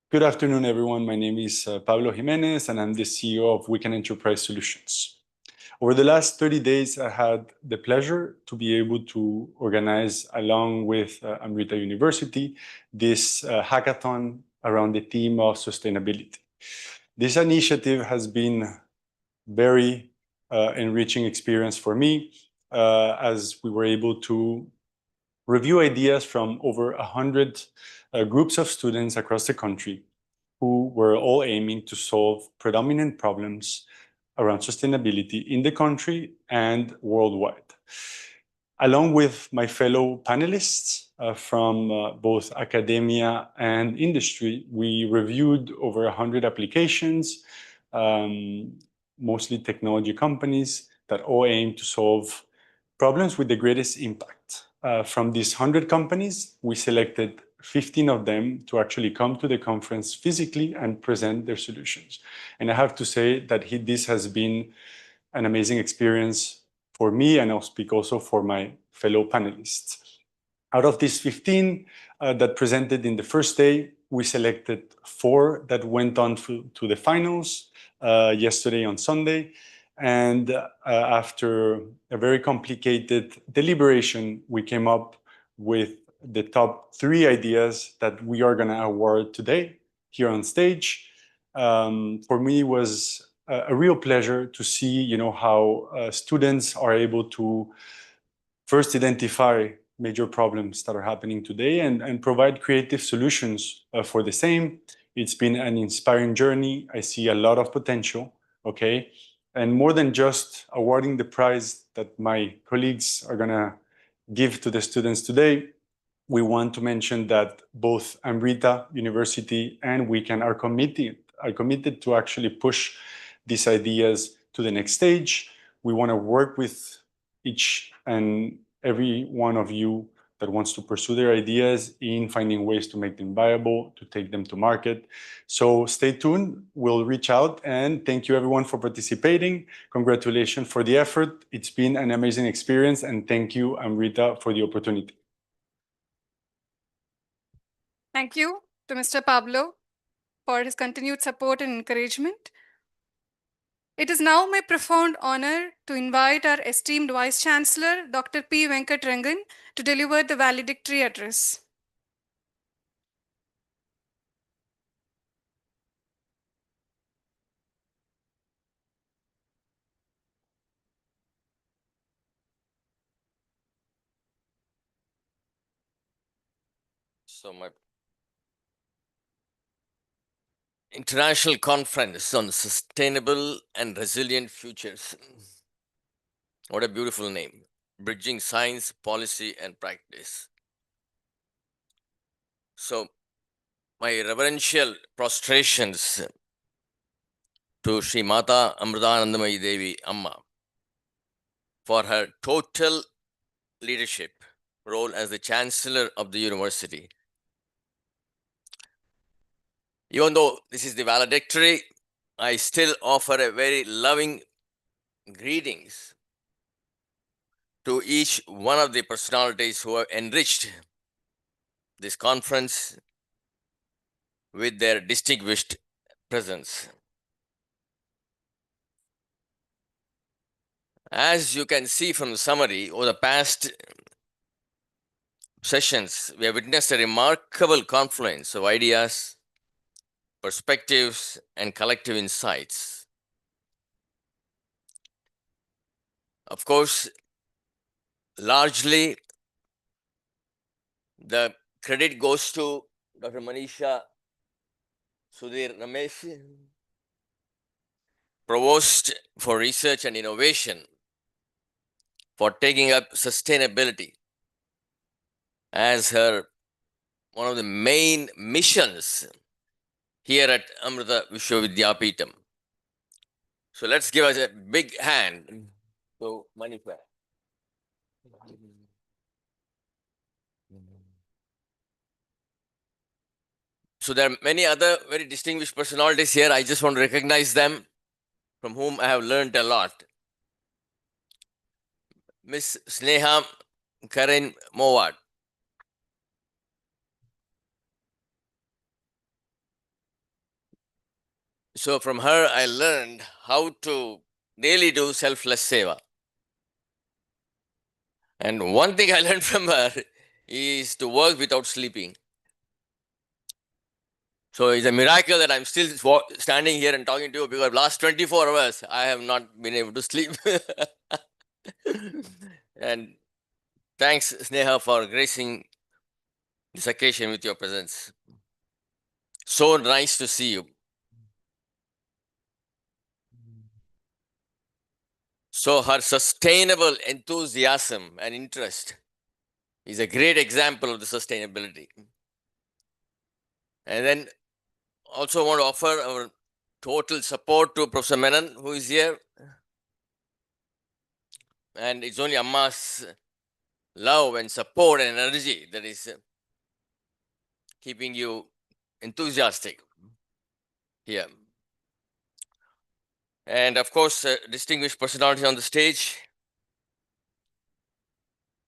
Good afternoon, everyone. My name is Pablo Jimenez, and I'm the CEO of Weekend Enterprise Solutions. Over the last 30 days, I had the pleasure to be able to organize, along with Amrita University, this hackathon around the theme of sustainability. This initiative has been very enriching experience for me, as we were able to review ideas from over 100 groups of students across the country who were all aiming to solve predominant problems around sustainability in the country and worldwide. Along with my fellow panelists from both academia and industry, we reviewed over 100 applications, mostly technology companies that all aim to solve problems with the greatest impact. From these 100 companies, we selected 15 of them to actually come to the conference physically and present their solutions. And I have to say that this has been an amazing experience for me, and I'll speak also for my fellow panelists. Out of these 15 that presented in the first day, we selected 4 that went on to the finals yesterday on Sunday. And after a very complicated deliberation, we came up with the top 3 ideas that we are going to award today here on stage. for me was a real pleasure to see, how students are able to first identify major problems that are happening today and provide creative solutions for the same. It's been an inspiring journey. I see a lot of potential, okay? And more than just awarding the prize that my colleagues are gonna give to the students today, we want to mention that both Amrita University and WECAN are committed to actually push these ideas to the next stage. We want to work with each and every one of you that wants to pursue their ideas in finding ways to make them viable, to take them to market. So stay tuned. We'll reach out, and thank you everyone for participating. Congratulations for the effort. It's been an amazing experience, and thank you, Amrita, for the opportunity. Thank you to Mr. Pablo for his continued support and encouragement. It is now my profound honor to invite our esteemed Vice Chancellor, Dr. P. Venkatrangan, to deliver the valedictory address. So my International Conference on Sustainable and Resilient Futures. What a beautiful name. Bridging Science, Policy and Practice. So my reverential prostrations to Sri Mata Amritanandamayi Devi Amma for her total leadership role as the Chancellor of the University. Even though this is the valedictory, I still offer a very loving greetings to each one of the personalities who have enriched this conference with their distinguished presence. As you can see from the summary, over the past sessions, we have witnessed a remarkable confluence of ideas, perspectives, and collective insights. Of course, largely the credit goes to Dr. Manisha Sudhir Ramesh, Provost for Research and Innovation, for taking up sustainability as her one of the main missions here at Amrita Vishwa Vidyapeetham. So let's give us a big hand to Manisha. So there are many other very distinguished personalities here. I just want to recognize them, from whom I have learned a lot. Miss Sneha Karin Mowat. So from her, I learned how to really do selfless seva. And one thing I learned from her is to work without sleeping. So it's a miracle that I'm still standing here and talking to you, because last 24 hours, I have not been able to sleep. And thanks, Sneha, for gracing this occasion with your presence. So nice to see you. So her sustainable enthusiasm and interest is a great example of the sustainability. And then also want to offer our total support to Professor Menon, who is here. And it's only Amma's love and support and energy that is keeping you enthusiastic here. And of course, distinguished personalities on the stage.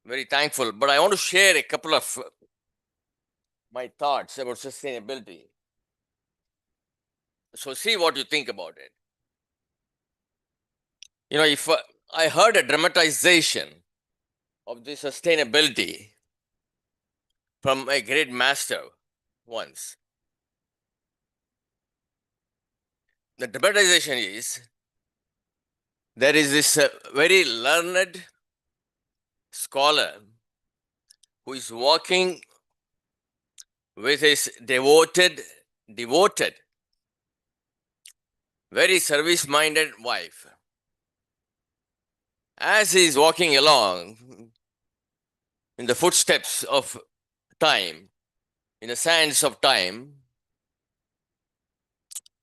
Very thankful. But I want to share a couple of my thoughts about sustainability. So see what you think about it. You know, if I heard a dramatization of the sustainability from a great master once. the dramatization is there is this very learned scholar who is walking with his devoted, very service minded wife. As he is walking along in the footsteps of time, in the sands of time,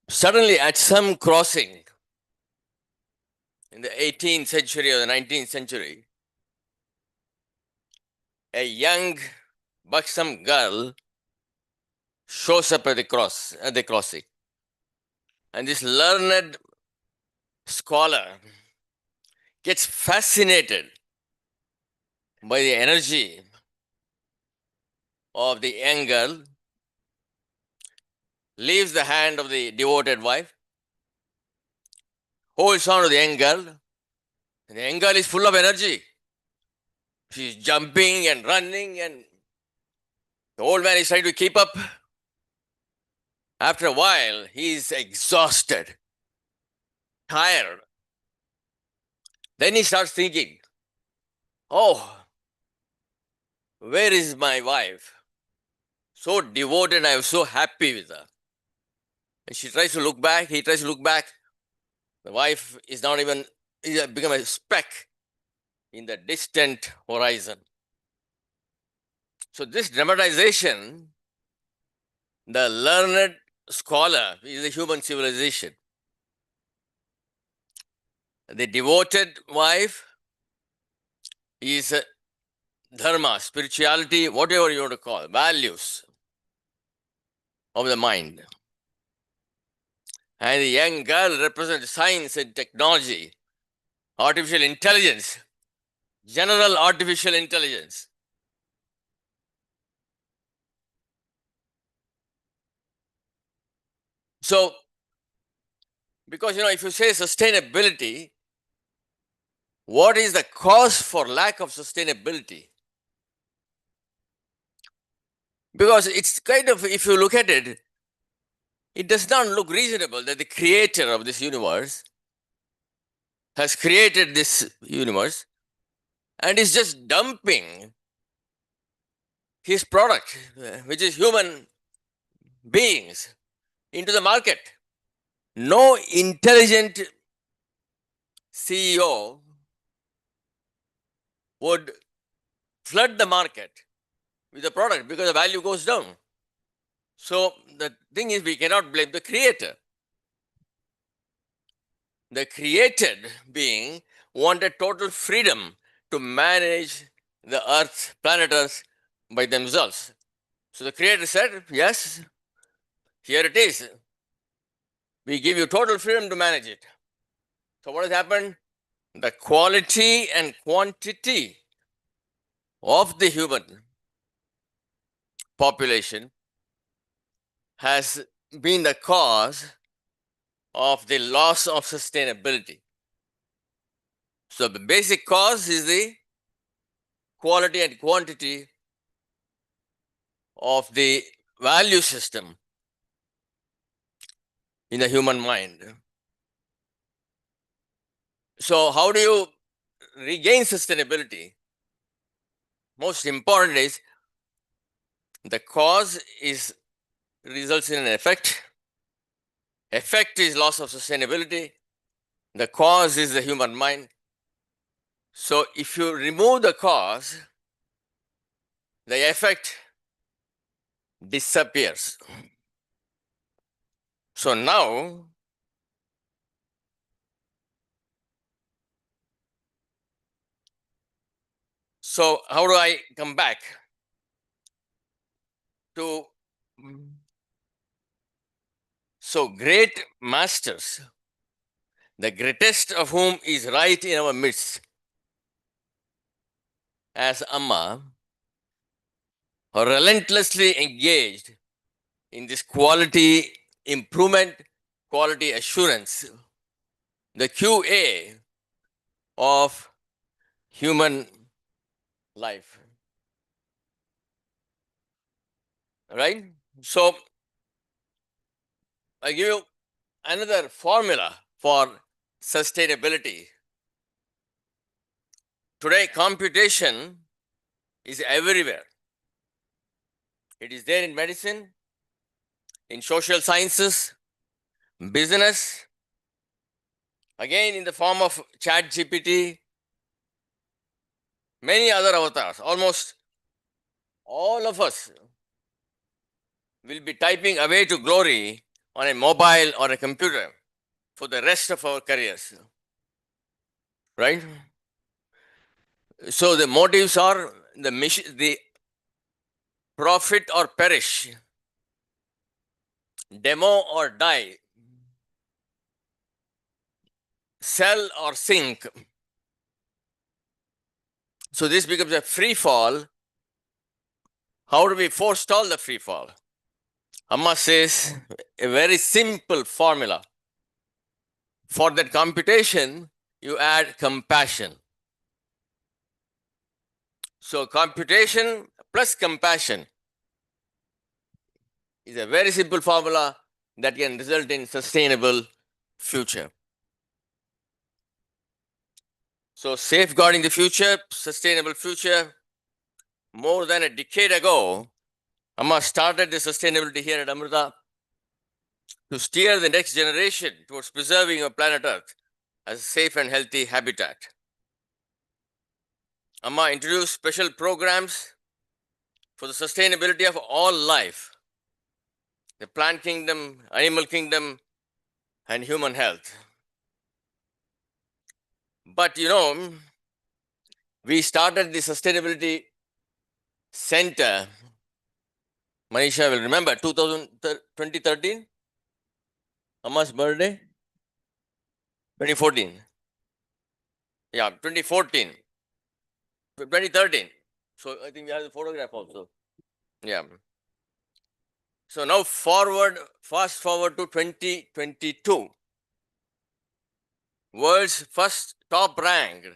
suddenly at some crossing in the 18th century or the 19th century, a young, buxom girl shows up at the crossing. And this learned scholar gets fascinated by the energy of the young girl, leaves the hand of the devoted wife, holds on to the young girl, and the young girl is full of energy. She's jumping and running, and the old man is trying to keep up. After a while, he is exhausted, tired. Then he starts thinking, oh, where is my wife? So devoted, I was so happy with her. And she tries to look back, he tries to look back. The wife is not even, become a speck in the distant horizon. So this dramatization, the learned scholar is a human civilization. The devoted wife is dharma, spirituality, whatever you want to call, values of the mind. And the young girl represents science and technology, artificial intelligence, general artificial intelligence. So, because if you say sustainability, what is the cause for lack of sustainability? Because it's kind of, if you look at it, it does not look reasonable that the creator of this universe has created this universe and is just dumping his product, which is human beings, into the market. No intelligent CEO would flood the market with the product because the value goes down. So the thing is, we cannot blame the creator. The created being wanted total freedom to manage the earth, planet Earth by themselves. So the creator said, yes, here it is. We give you total freedom to manage it. So what has happened? The quality and quantity of the human population has been the cause of the loss of sustainability. So the basic cause is the quality and quantity of the value system in the human mind. So how do you regain sustainability? Most important is the cause is results in an effect. Effect is loss of sustainability. The cause is the human mind. So if you remove the cause, the effect disappears. So now, so how do I come back to so great masters, the greatest of whom is right in our midst, as Amma, are relentlessly engaged in this quality improvement, quality assurance, the QA of human life. Right? So I give you another formula for sustainability. Today, computation is everywhere. It is there in medicine, in social sciences, business, again in the form of chat GPT, many other avatars. Almost all of us will be typing away to glory on a mobile or a computer for the rest of our careers. Right? So the motives are the mission, the profit or perish, demo or die, sell or sink. So this becomes a free fall. How do we forestall the free fall? Amma says a very simple formula. For that computation, you add compassion. So computation plus compassion is a very simple formula that can result in sustainable future. So safeguarding the future, sustainable future. More than a decade ago, Amma started the sustainability here at Amrita to steer the next generation towards preserving our planet Earth as a safe and healthy habitat. Amma introduced special programs for the sustainability of all life, the plant kingdom, animal kingdom, and human health. But we started the sustainability center, Manisha will remember, 2013, Amma's birthday, 2014. Yeah, 2014, 2013. So I think we have the photograph also. Yeah. So now fast forward to 2022. World's first top ranked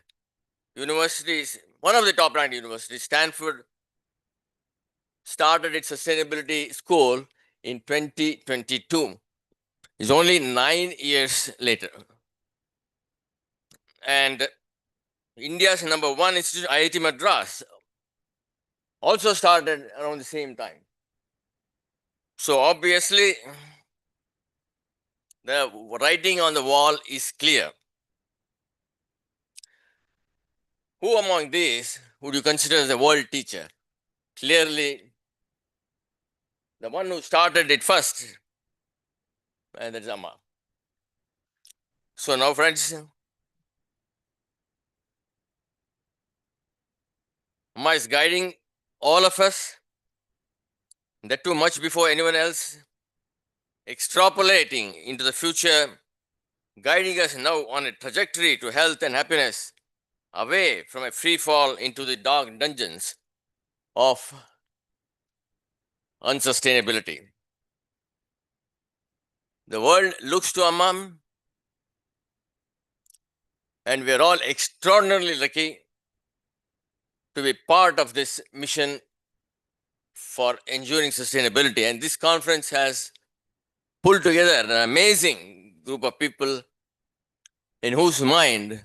universities, one of the top ranked universities, Stanford, started its sustainability school in 2022. It's only 9 years later. And India's number one institute, IIT Madras, also started around the same time. So obviously, the writing on the wall is clear. Who among these would you consider as a world teacher? Clearly, the one who started it first, and that's Amma. So now, friends, Amma is guiding all of us, that too much before anyone else, extrapolating into the future, guiding us now on a trajectory to health and happiness, away from a free fall into the dark dungeons of unsustainability. The world looks to Amma, and we're all extraordinarily lucky to be part of this mission for ensuring sustainability. And this conference has pulled together an amazing group of people in whose mind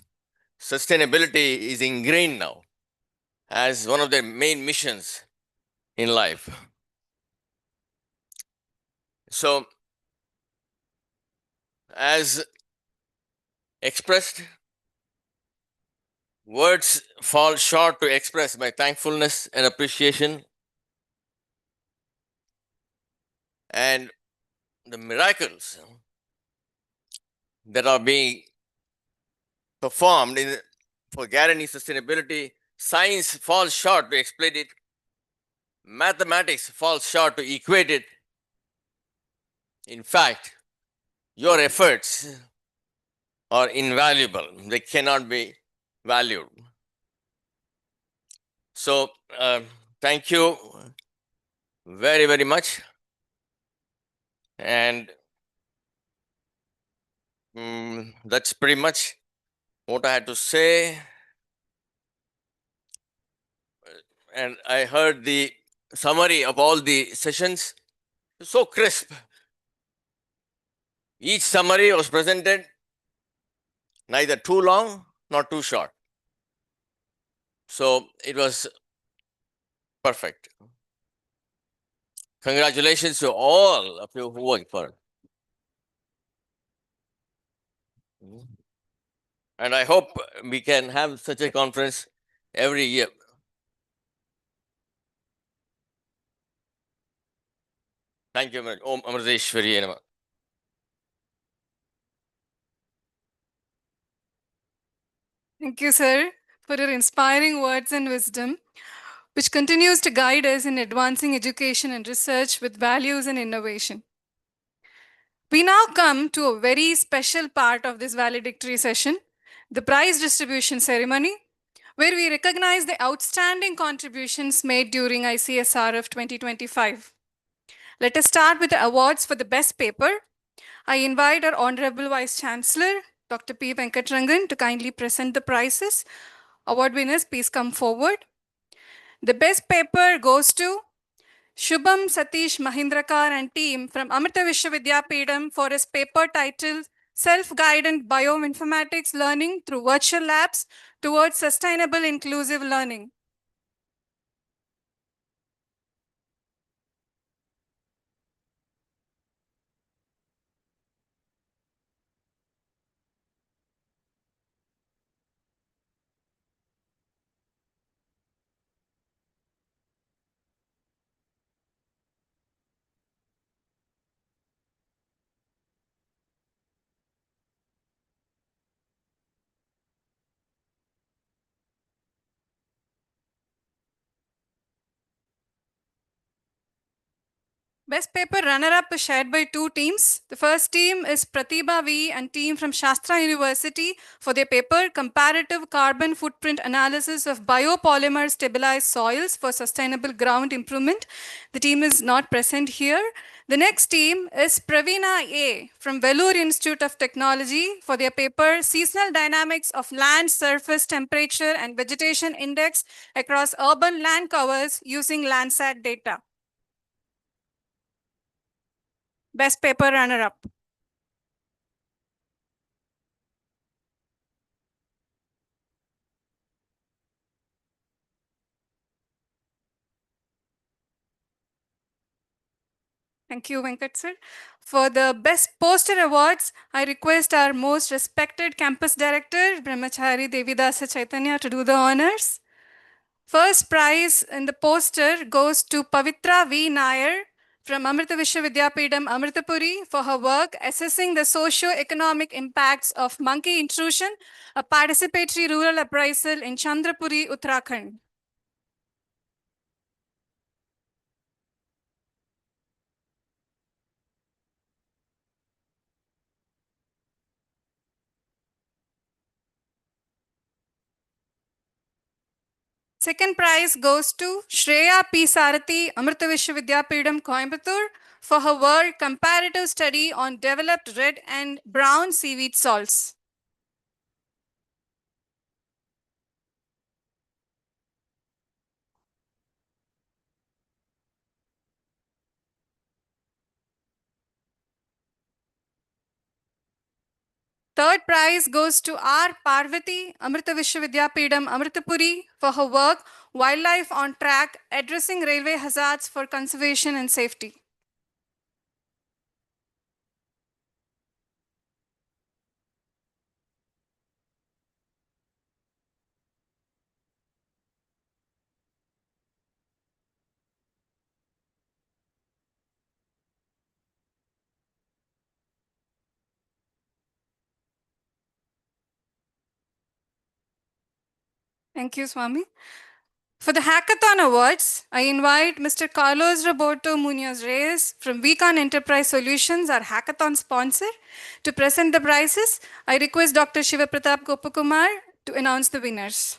sustainability is ingrained now as one of their main missions in life. So, as expressed, words fall short to express my thankfulness and appreciation, and the miracles that are being performed for guaranteeing sustainability. Science falls short to explain it. Mathematics falls short to equate it. In fact, your efforts are invaluable. They cannot be valued. So, thank you very, very much. And that's pretty much what I had to say. And I heard the summary of all the sessions. So crisp. Each summary was presented neither too long nor too short. So it was perfect. Congratulations to all of you who worked for it. And I hope we can have such a conference every year. Thank you very much. Om Amrita Vishwa Vidyapeetham. Thank you, sir, for your inspiring words and wisdom, which continues to guide us in advancing education and research with values and innovation. We now come to a very special part of this valedictory session, the prize distribution ceremony, where we recognize the outstanding contributions made during ICSRF 2025. Let us start with the awards for the best paper. I invite our Honorable Vice Chancellor, Dr. P. Venkatrangan, to kindly present the prizes. Award winners, please come forward. The best paper goes to Shubham Satish Mahindrakar and team from Amrita Vishwa Vidyapeetham for his paper titled Self-Guided Bioinformatics Learning Through Virtual Labs Towards Sustainable Inclusive Learning. Best paper runner-up is shared by two teams. The first team is Pratibha V and team from Shastra University for their paper Comparative Carbon Footprint Analysis of Biopolymer Stabilized Soils for Sustainable Ground Improvement. The team is not present here. The next team is Praveena A from Vellore Institute of Technology for their paper Seasonal Dynamics of Land Surface Temperature and Vegetation Index across Urban Land Covers using Landsat data. Best paper runner-up. Thank you, Venkat sir. For the best poster awards, I request our most respected campus director, Brahmachari Devidasa Chaitanya, to do the honors. First prize in the poster goes to Pavitra V. Nair from Amrita Vishwa Vidyapeetham, Amritapuri, for her work assessing the socio-economic impacts of monkey intrusion, a participatory rural appraisal in Chandrapuri, Uttarakhand. Second prize goes to Shreya P. Sarathi, Amrita Vishwa Vidyapeetham, Coimbatore, for her work Comparative Study on Developed Red and Brown Seaweed Salts. Third prize goes to R. Parvati, Amrita Vishwa Vidyapeetham, Amritapuri, for her work Wildlife on Track, Addressing Railway Hazards for Conservation and Safety. Thank you, Swami. For the Hackathon Awards, I invite Mr. Carlos Roberto Munoz Reyes from Wecan Enterprise Solutions, our Hackathon sponsor, to present the prizes. I request Dr. Shiva Pratap Gopakumar to announce the winners.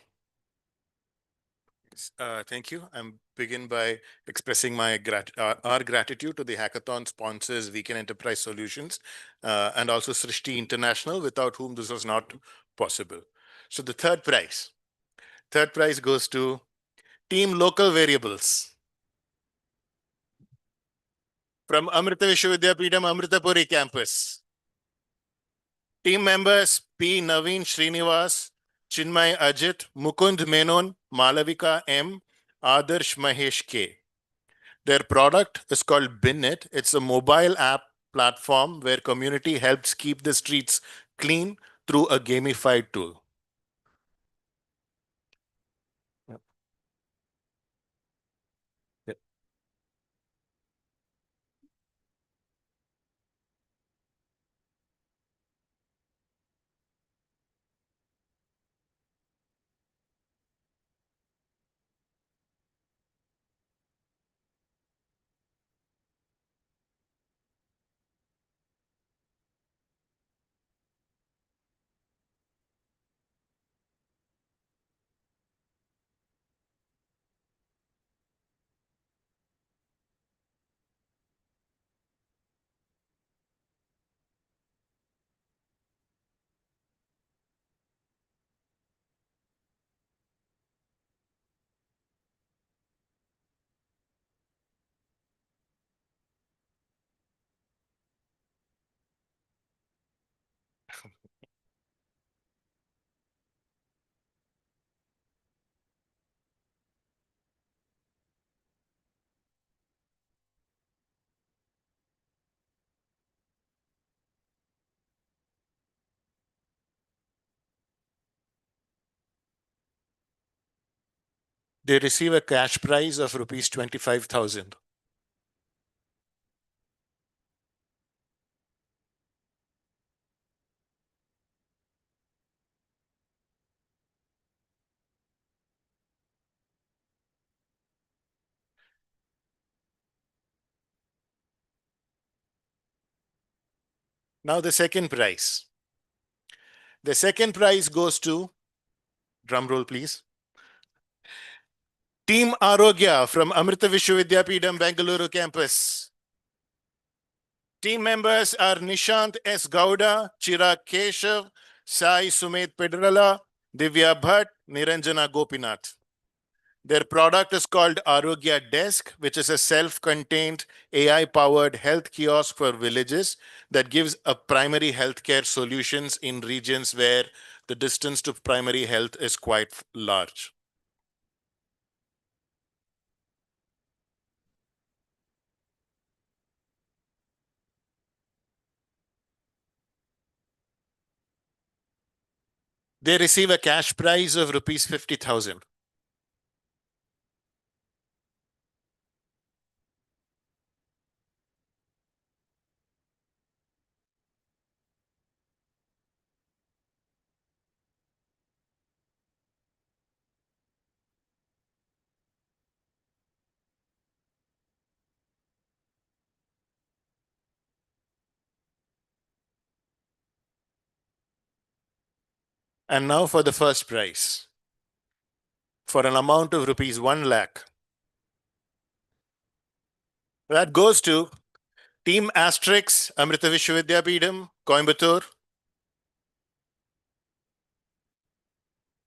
Thank you. I'm begin by expressing my our gratitude to the hackathon sponsors, Weekend Enterprise Solutions, and also Srishti International, without whom this was not possible. So the third prize goes to Team Local Variables from Amrita Vishwa Vidyapeetham, Amritapuri campus. Team members P. Naveen Srinivas, Chinmay Ajit, Mukund Menon, Malavika M, Adarsh Mahesh K. Their product is called Binit. It's a mobile app platform where community helps keep the streets clean through a gamified tool. Yep. Yep. They receive a cash prize of rupees 25,000. Now the second prize. The second prize goes to, drum roll please, Team Arogya from Amrita Vishwa Vidyapeetham, Bengaluru campus. Team members are Nishant S. Gowda, Chirag Keshav, Sai Sumit Pedrala, Divya Bhatt, Niranjana Gopinath. Their product is called Arogya Desk, which is a self-contained AI-powered health kiosk for villages that gives a primary healthcare solutions in regions where the distance to primary health is quite large. They receive a cash prize of rupees 50,000. And now for the first prize, for an amount of rupees 1 lakh. That goes to Team Asterix, Amrita Vishwa Vidyapeetham, Coimbatore.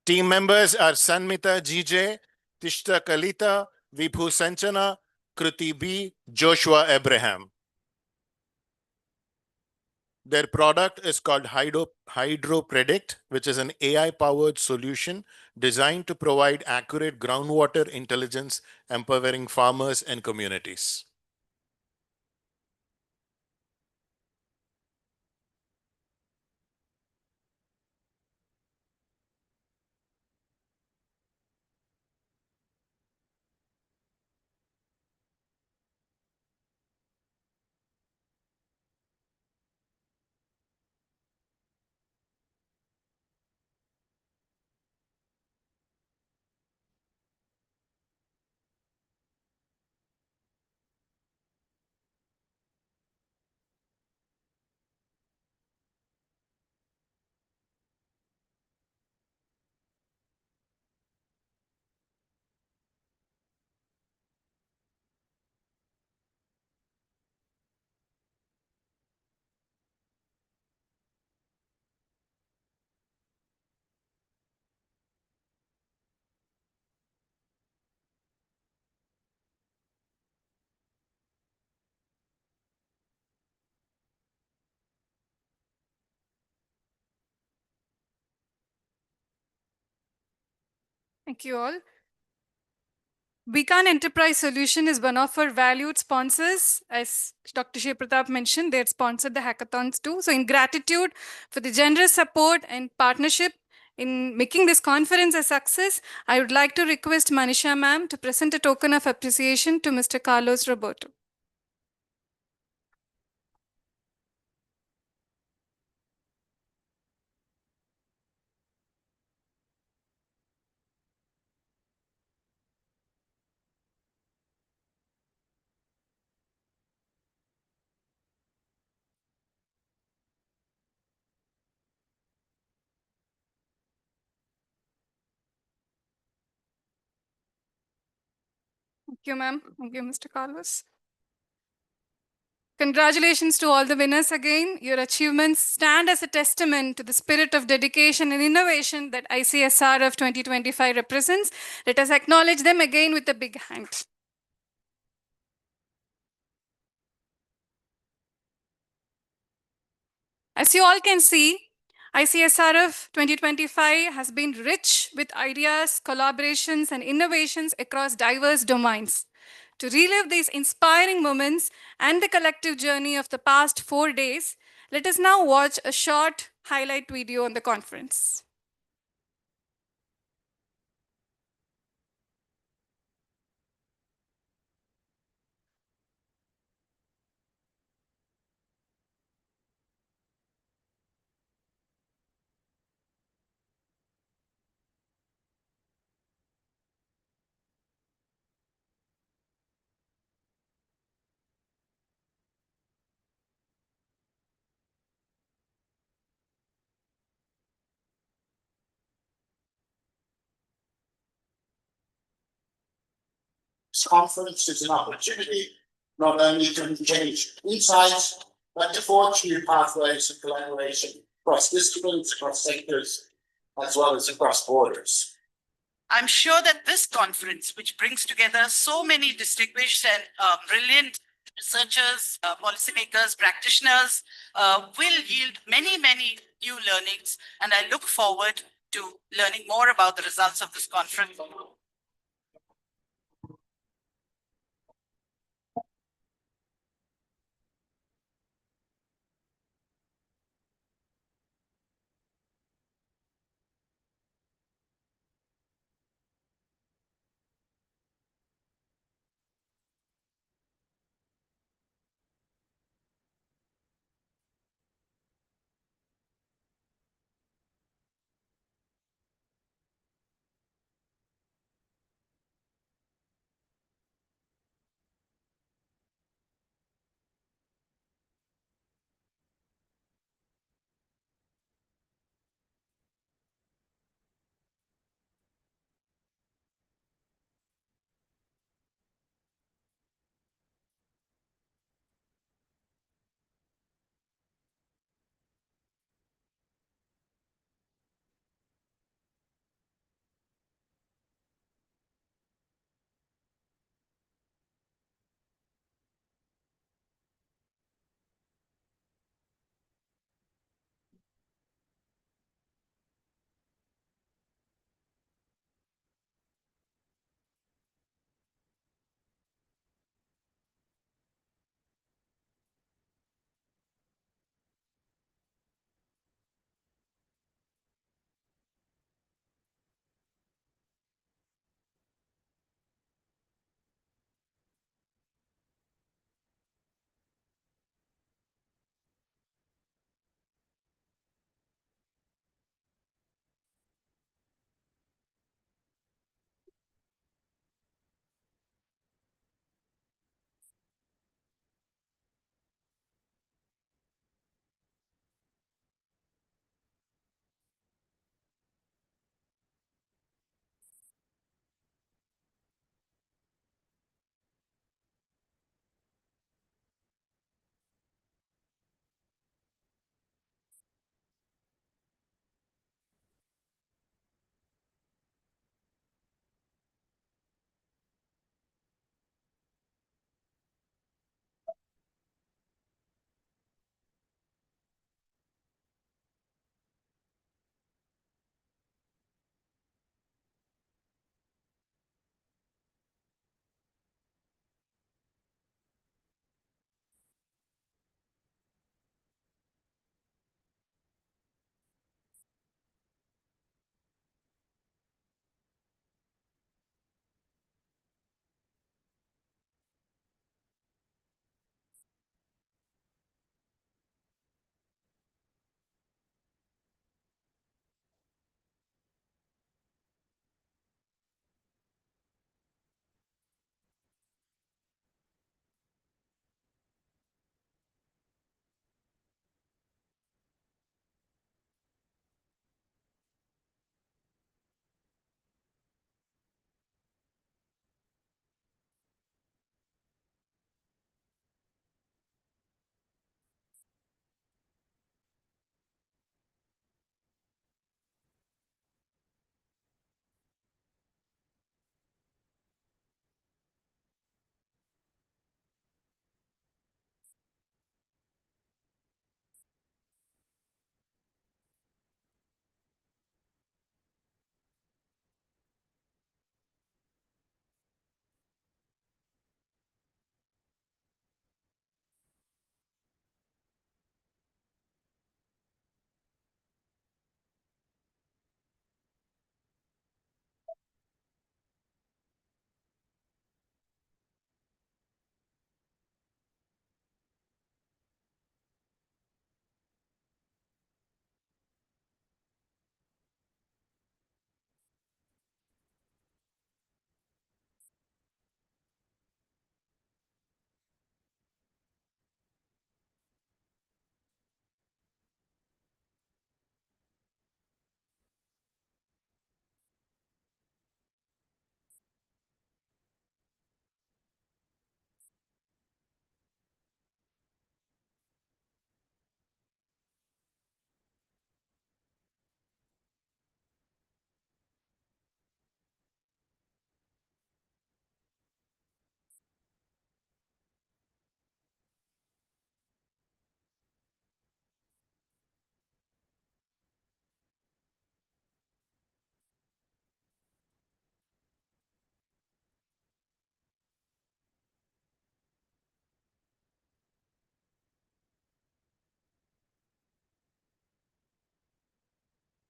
Team members are Sanmita GJ, Tishta Kalita, Vibhu Sanchana, Kruti B, Joshua Abraham. Their product is called Hydro Predict, which is an AI-powered solution designed to provide accurate groundwater intelligence, empowering farmers and communities. Thank you all. Beacon Enterprise Solution is one of our valued sponsors. As Dr. Shri Pratap mentioned, they had sponsored the hackathons too. So in gratitude for the generous support and partnership in making this conference a success, I would like to request Manisha ma'am to present a token of appreciation to Mr. Carlos Roberto. Thank you, ma'am. Thank you, Mr. Carlos. Congratulations to all the winners again. Your achievements stand as a testament to the spirit of dedication and innovation that ICSRF 2025 represents. Let us acknowledge them again with a big hand. As you all can see, ICSRF 2025 has been rich with ideas, collaborations, and innovations across diverse domains. To relive these inspiring moments and the collective journey of the past 4 days, let us now watch a short highlight video on the conference. This conference is an opportunity not only to engage insights, but to forge new pathways of collaboration across disciplines, across sectors, as well as across borders. I'm sure that this conference, which brings together so many distinguished and brilliant researchers, policymakers, practitioners, will yield many, many new learnings. And I look forward to learning more about the results of this conference.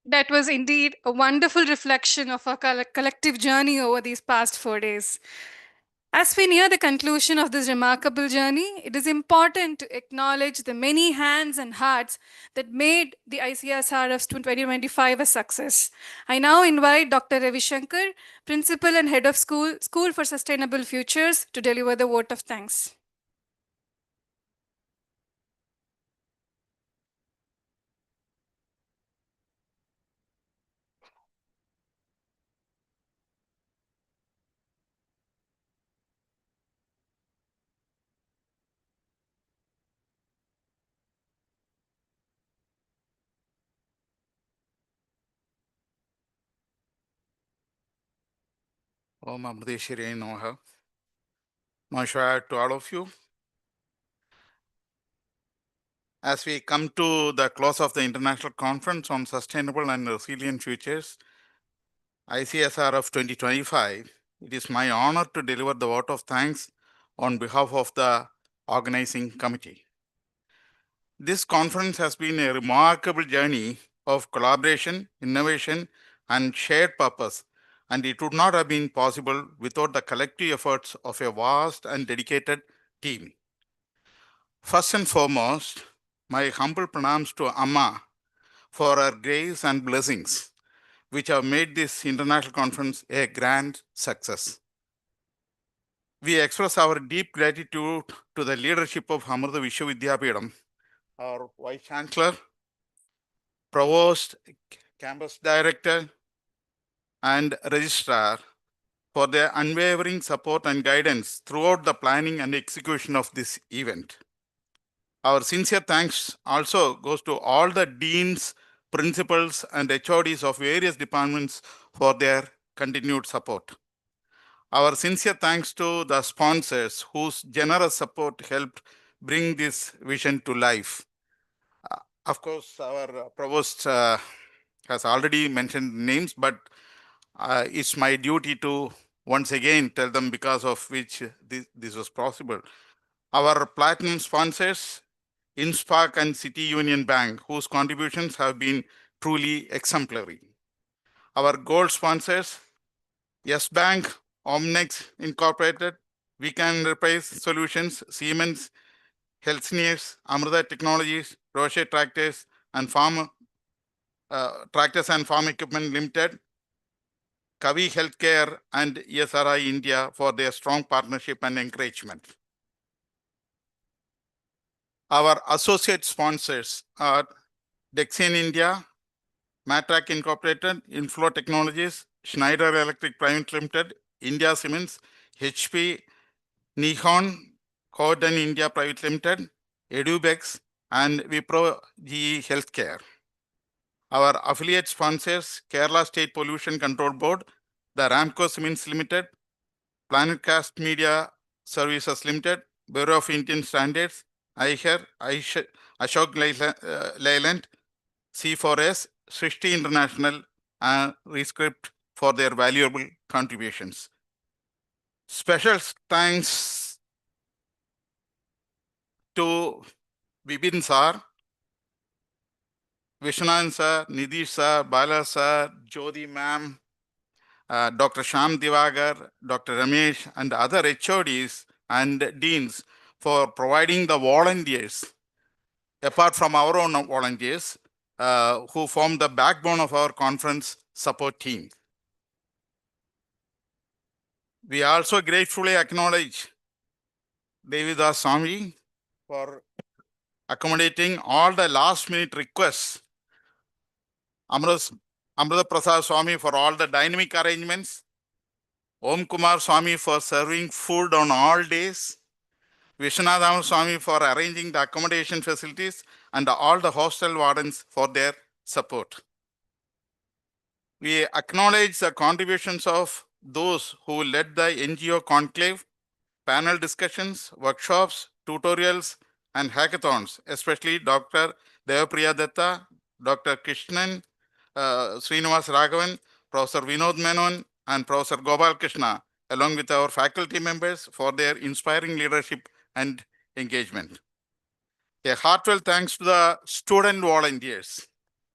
That was indeed a wonderful reflection of our collective journey over these past 4 days. As we near the conclusion of this remarkable journey, it is important to acknowledge the many hands and hearts that made the ICSRF 2025 a success. I now invite Dr. Ravi Shankar, Principal and Head of School for Sustainable Futures, to deliver the vote of thanks. Om Amrita Noha. Namaskar to all of you. As we come to the close of the International Conference on Sustainable and Resilient Futures, ICSRF 2025, it is my honor to deliver the vote of thanks on behalf of the organizing committee. This conference has been a remarkable journey of collaboration, innovation, and shared purpose, and it would not have been possible without the collective efforts of a vast and dedicated team. First and foremost, my humble pranams to Amma for her grace and blessings, which have made this international conference a grand success. We express our deep gratitude to the leadership of Amrita Vishwa Vidyapeetham, our Vice Chancellor, Provost, Campus Director, and Registrar for their unwavering support and guidance throughout the planning and execution of this event. Our sincere thanks also goes to all the deans, principals, and HODs of various departments for their continued support. Our sincere thanks to the sponsors whose generous support helped bring this vision to life. Of course, our provost has already mentioned names, but it's my duty to once again tell them because of which this was possible. Our platinum sponsors, InSpark and City Union Bank, whose contributions have been truly exemplary. Our gold sponsors, Yes Bank, Omnex Incorporated, Weekend Enterprise Solutions, Siemens, Healthineers, Amrita Technologies, Roche Tractors and Farm Equipment Limited, Kavi Healthcare and ESRI India for their strong partnership and encouragement. Our associate sponsors are Dexin India, Matrac Incorporated, Inflow Technologies, Schneider Electric Private Limited, India Cements, HP, Nihon, Corden India Private Limited, Edubex, and Wipro GE Healthcare. Our affiliate sponsors, Kerala State Pollution Control Board, the Ramco Cements Limited, Planetcast Media Services Limited, Bureau of Indian Standards, IHER, Ashok Leyland, C4S, Srishti International, and Rescript for their valuable contributions. Special thanks to Vipin sir, Vishnan sir, Nidhi sir, Bala sir, Jyoti ma'am, Dr. Sham Divagar, Dr. Ramesh, and other HODs and deans for providing the volunteers, apart from our own volunteers, who form the backbone of our conference support team. We also gratefully acknowledge Devidas Swami for accommodating all the last-minute requests, Amrita Prasad Swami for all the dynamic arrangements, Om Kumar Swami for serving food on all days, Vishwanathan Swami for arranging the accommodation facilities, and all the hostel wardens for their support. We acknowledge the contributions of those who led the NGO conclave, panel discussions, workshops, tutorials, and hackathons, especially Dr. Devapriya Datta, Dr. Krishnan, Srinivas Raghavan, Professor Vinod Menon, and Professor Gopal Krishna, along with our faculty members for their inspiring leadership and engagement. A heartfelt thanks to the student volunteers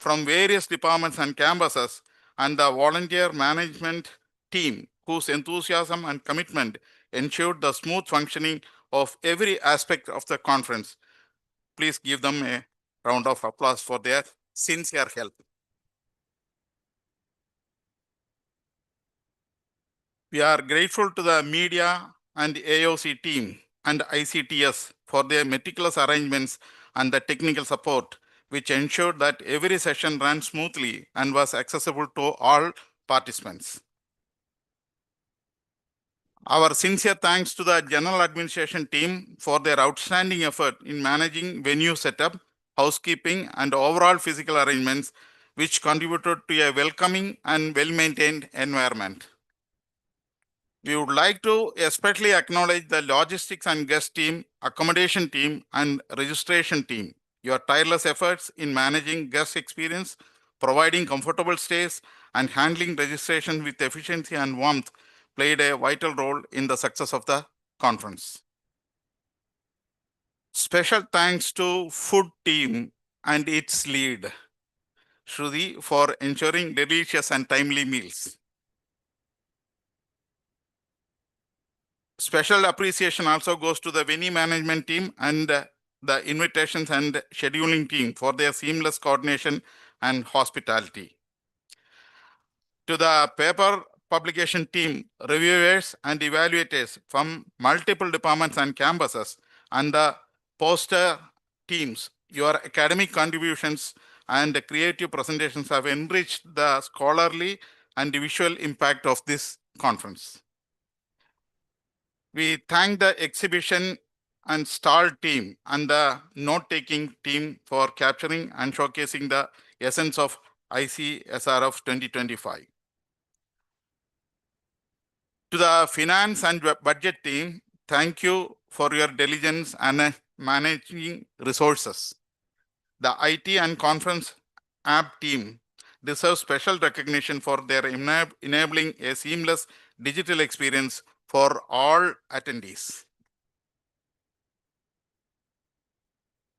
from various departments and campuses, and the volunteer management team whose enthusiasm and commitment ensured the smooth functioning of every aspect of the conference. Please give them a round of applause for their sincere help. We are grateful to the media and AOC team and ICTS for their meticulous arrangements and the technical support, which ensured that every session ran smoothly and was accessible to all participants. Our sincere thanks to the General Administration team for their outstanding effort in managing venue setup, housekeeping, and overall physical arrangements, which contributed to a welcoming and well-maintained environment. We would like to especially acknowledge the logistics and guest team, accommodation team, and registration team. Your tireless efforts in managing guest experience, providing comfortable stays, and handling registration with efficiency and warmth played a vital role in the success of the conference. Special thanks to food team and its lead, Shruti, for ensuring delicious and timely meals. Special appreciation also goes to the venue management team and the invitations and scheduling team for their seamless coordination and hospitality. To the paper publication team, reviewers and evaluators from multiple departments and campuses, and the poster teams, your academic contributions and creative presentations have enriched the scholarly and visual impact of this conference. We thank the exhibition and stall team and the note-taking team for capturing and showcasing the essence of ICSRF 2025. To the finance and budget team, thank you for your diligence and managing resources. The IT and conference app team deserves special recognition for their enabling a seamless digital experience for all attendees.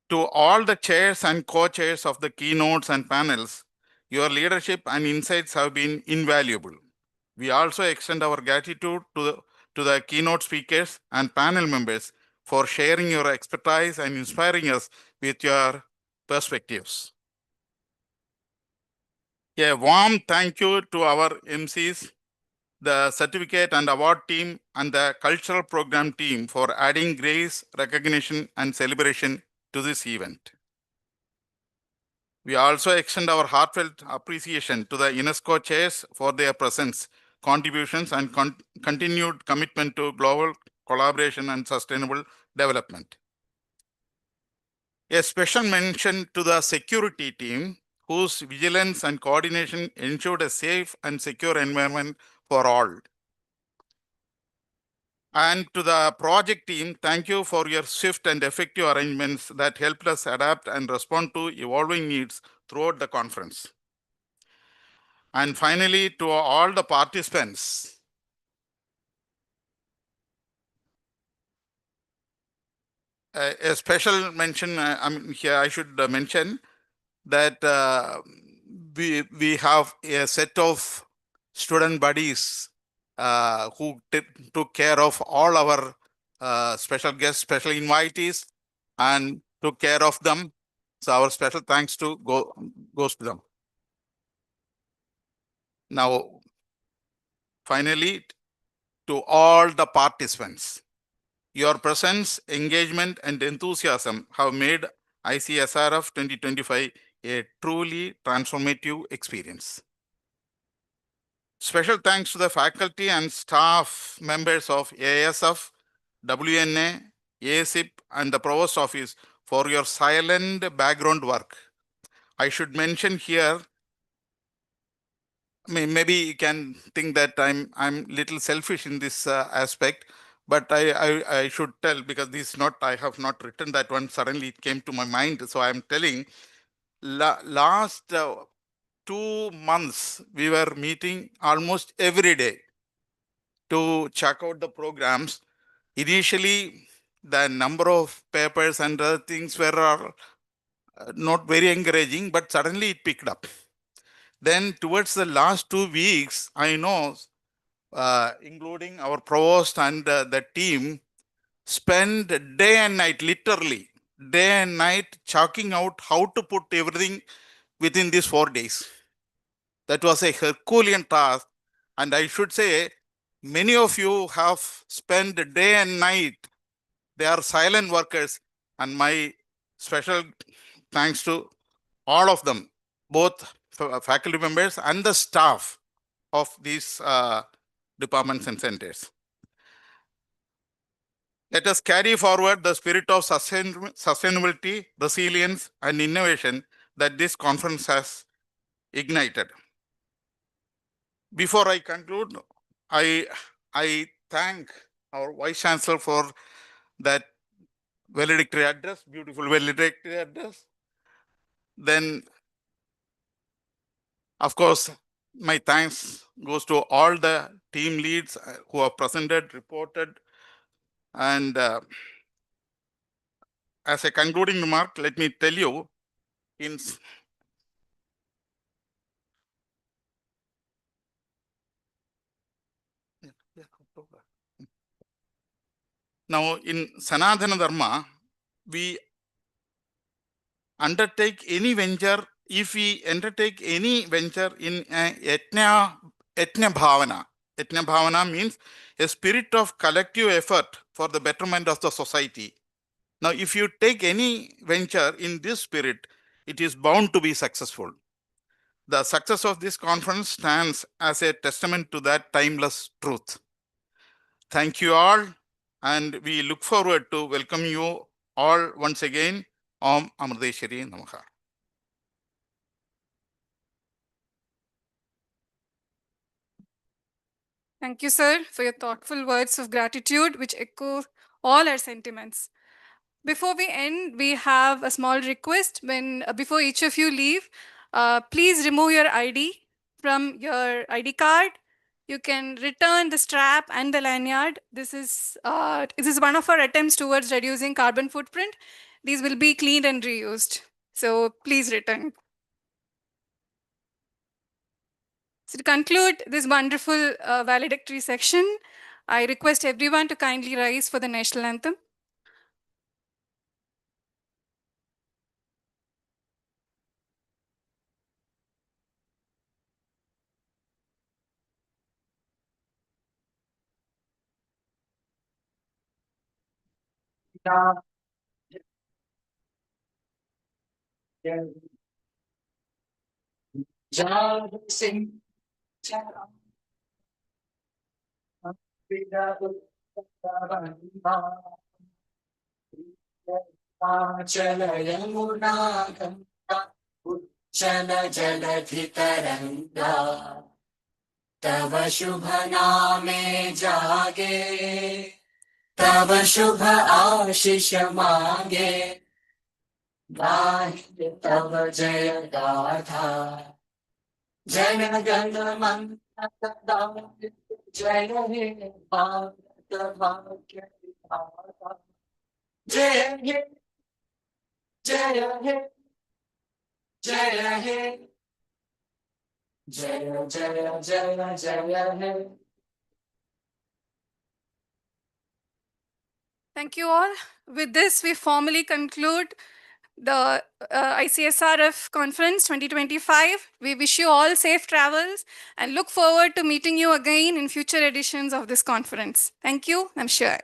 To all the chairs and co-chairs of the keynotes and panels, your leadership and insights have been invaluable. We also extend our gratitude to the keynote speakers and panel members for sharing your expertise and inspiring us with your perspectives. A warm thank you to our MCs, the certificate and award team, and the cultural program team for adding grace, recognition, and celebration to this event. We also extend our heartfelt appreciation to the UNESCO chairs for their presence, contributions, and continued commitment to global collaboration and sustainable development. A special mention to the security team, whose vigilance and coordination ensured a safe and secure environment for all. And to the project team, thank you for your swift and effective arrangements that helped us adapt and respond to evolving needs throughout the conference. And finally, to all the participants, a special mention, here I should mention that we have a set of student buddies who took care of all our special guests, special invitees, and took care of them. So our special thanks goes to them. Now, finally, to all the participants, your presence, engagement, and enthusiasm have made ICSRF 2025 a truly transformative experience. Special thanks to the faculty and staff members of ASF, WNA, ASIP, and the Provost Office for your silent background work. I should mention here, maybe you can think that I'm little selfish in this aspect, but I should tell, because this I have not written that one, suddenly it came to my mind, so I'm telling. Last 2 months, we were meeting almost every day to check out the programs. Initially, the number of papers and other things were not very encouraging, but suddenly it picked up. Then towards the last 2 weeks, I know, including our provost and the team, spend day and night, literally day and night, chalking out how to put everything within these 4 days. That was a Herculean task. And I should say, many of you have spent day and night. They are silent workers. And my special thanks to all of them, both faculty members and the staff of these departments and centers. Let us carry forward the spirit of sustainability, resilience, and innovation that this conference has ignited. Before I conclude, I thank our Vice Chancellor for that valedictory address, beautiful valedictory address. Then, of course, my thanks goes to all the team leads who have presented, reported, and as a concluding remark, let me tell you, now in Sanatana Dharma, we undertake any venture, if we undertake any venture in Yajna Bhavana. Yajna Bhavana means a spirit of collective effort for the betterment of the society. Now, if you take any venture in this spirit, it is bound to be successful. The success of this conference stands as a testament to that timeless truth. Thank you all, and we look forward to welcome you all once again. Om Amriteshwari Namaha. Thank you, sir, for your thoughtful words of gratitude, which echo all our sentiments. Before we end, we have a small request. Before each of you leave, please remove your ID from your ID card. You can return the strap and the lanyard. This is one of our attempts towards reducing carbon footprint. These will be cleaned and reused. So please return. So to conclude this wonderful valedictory section, I request everyone to kindly rise for the national anthem. तव शुभ नामे जागे तव शुभ आशीष मांगे गाहे तव जय गाथा जन गण मन जय हे भारत भाग्य विधाता जय हे जय हे जय हे जय जय जय जय हे. Thank you all. With this, we formally conclude the ICSRF Conference 2025. We wish you all safe travels and look forward to meeting you again in future editions of this conference. Thank you. I'm sure.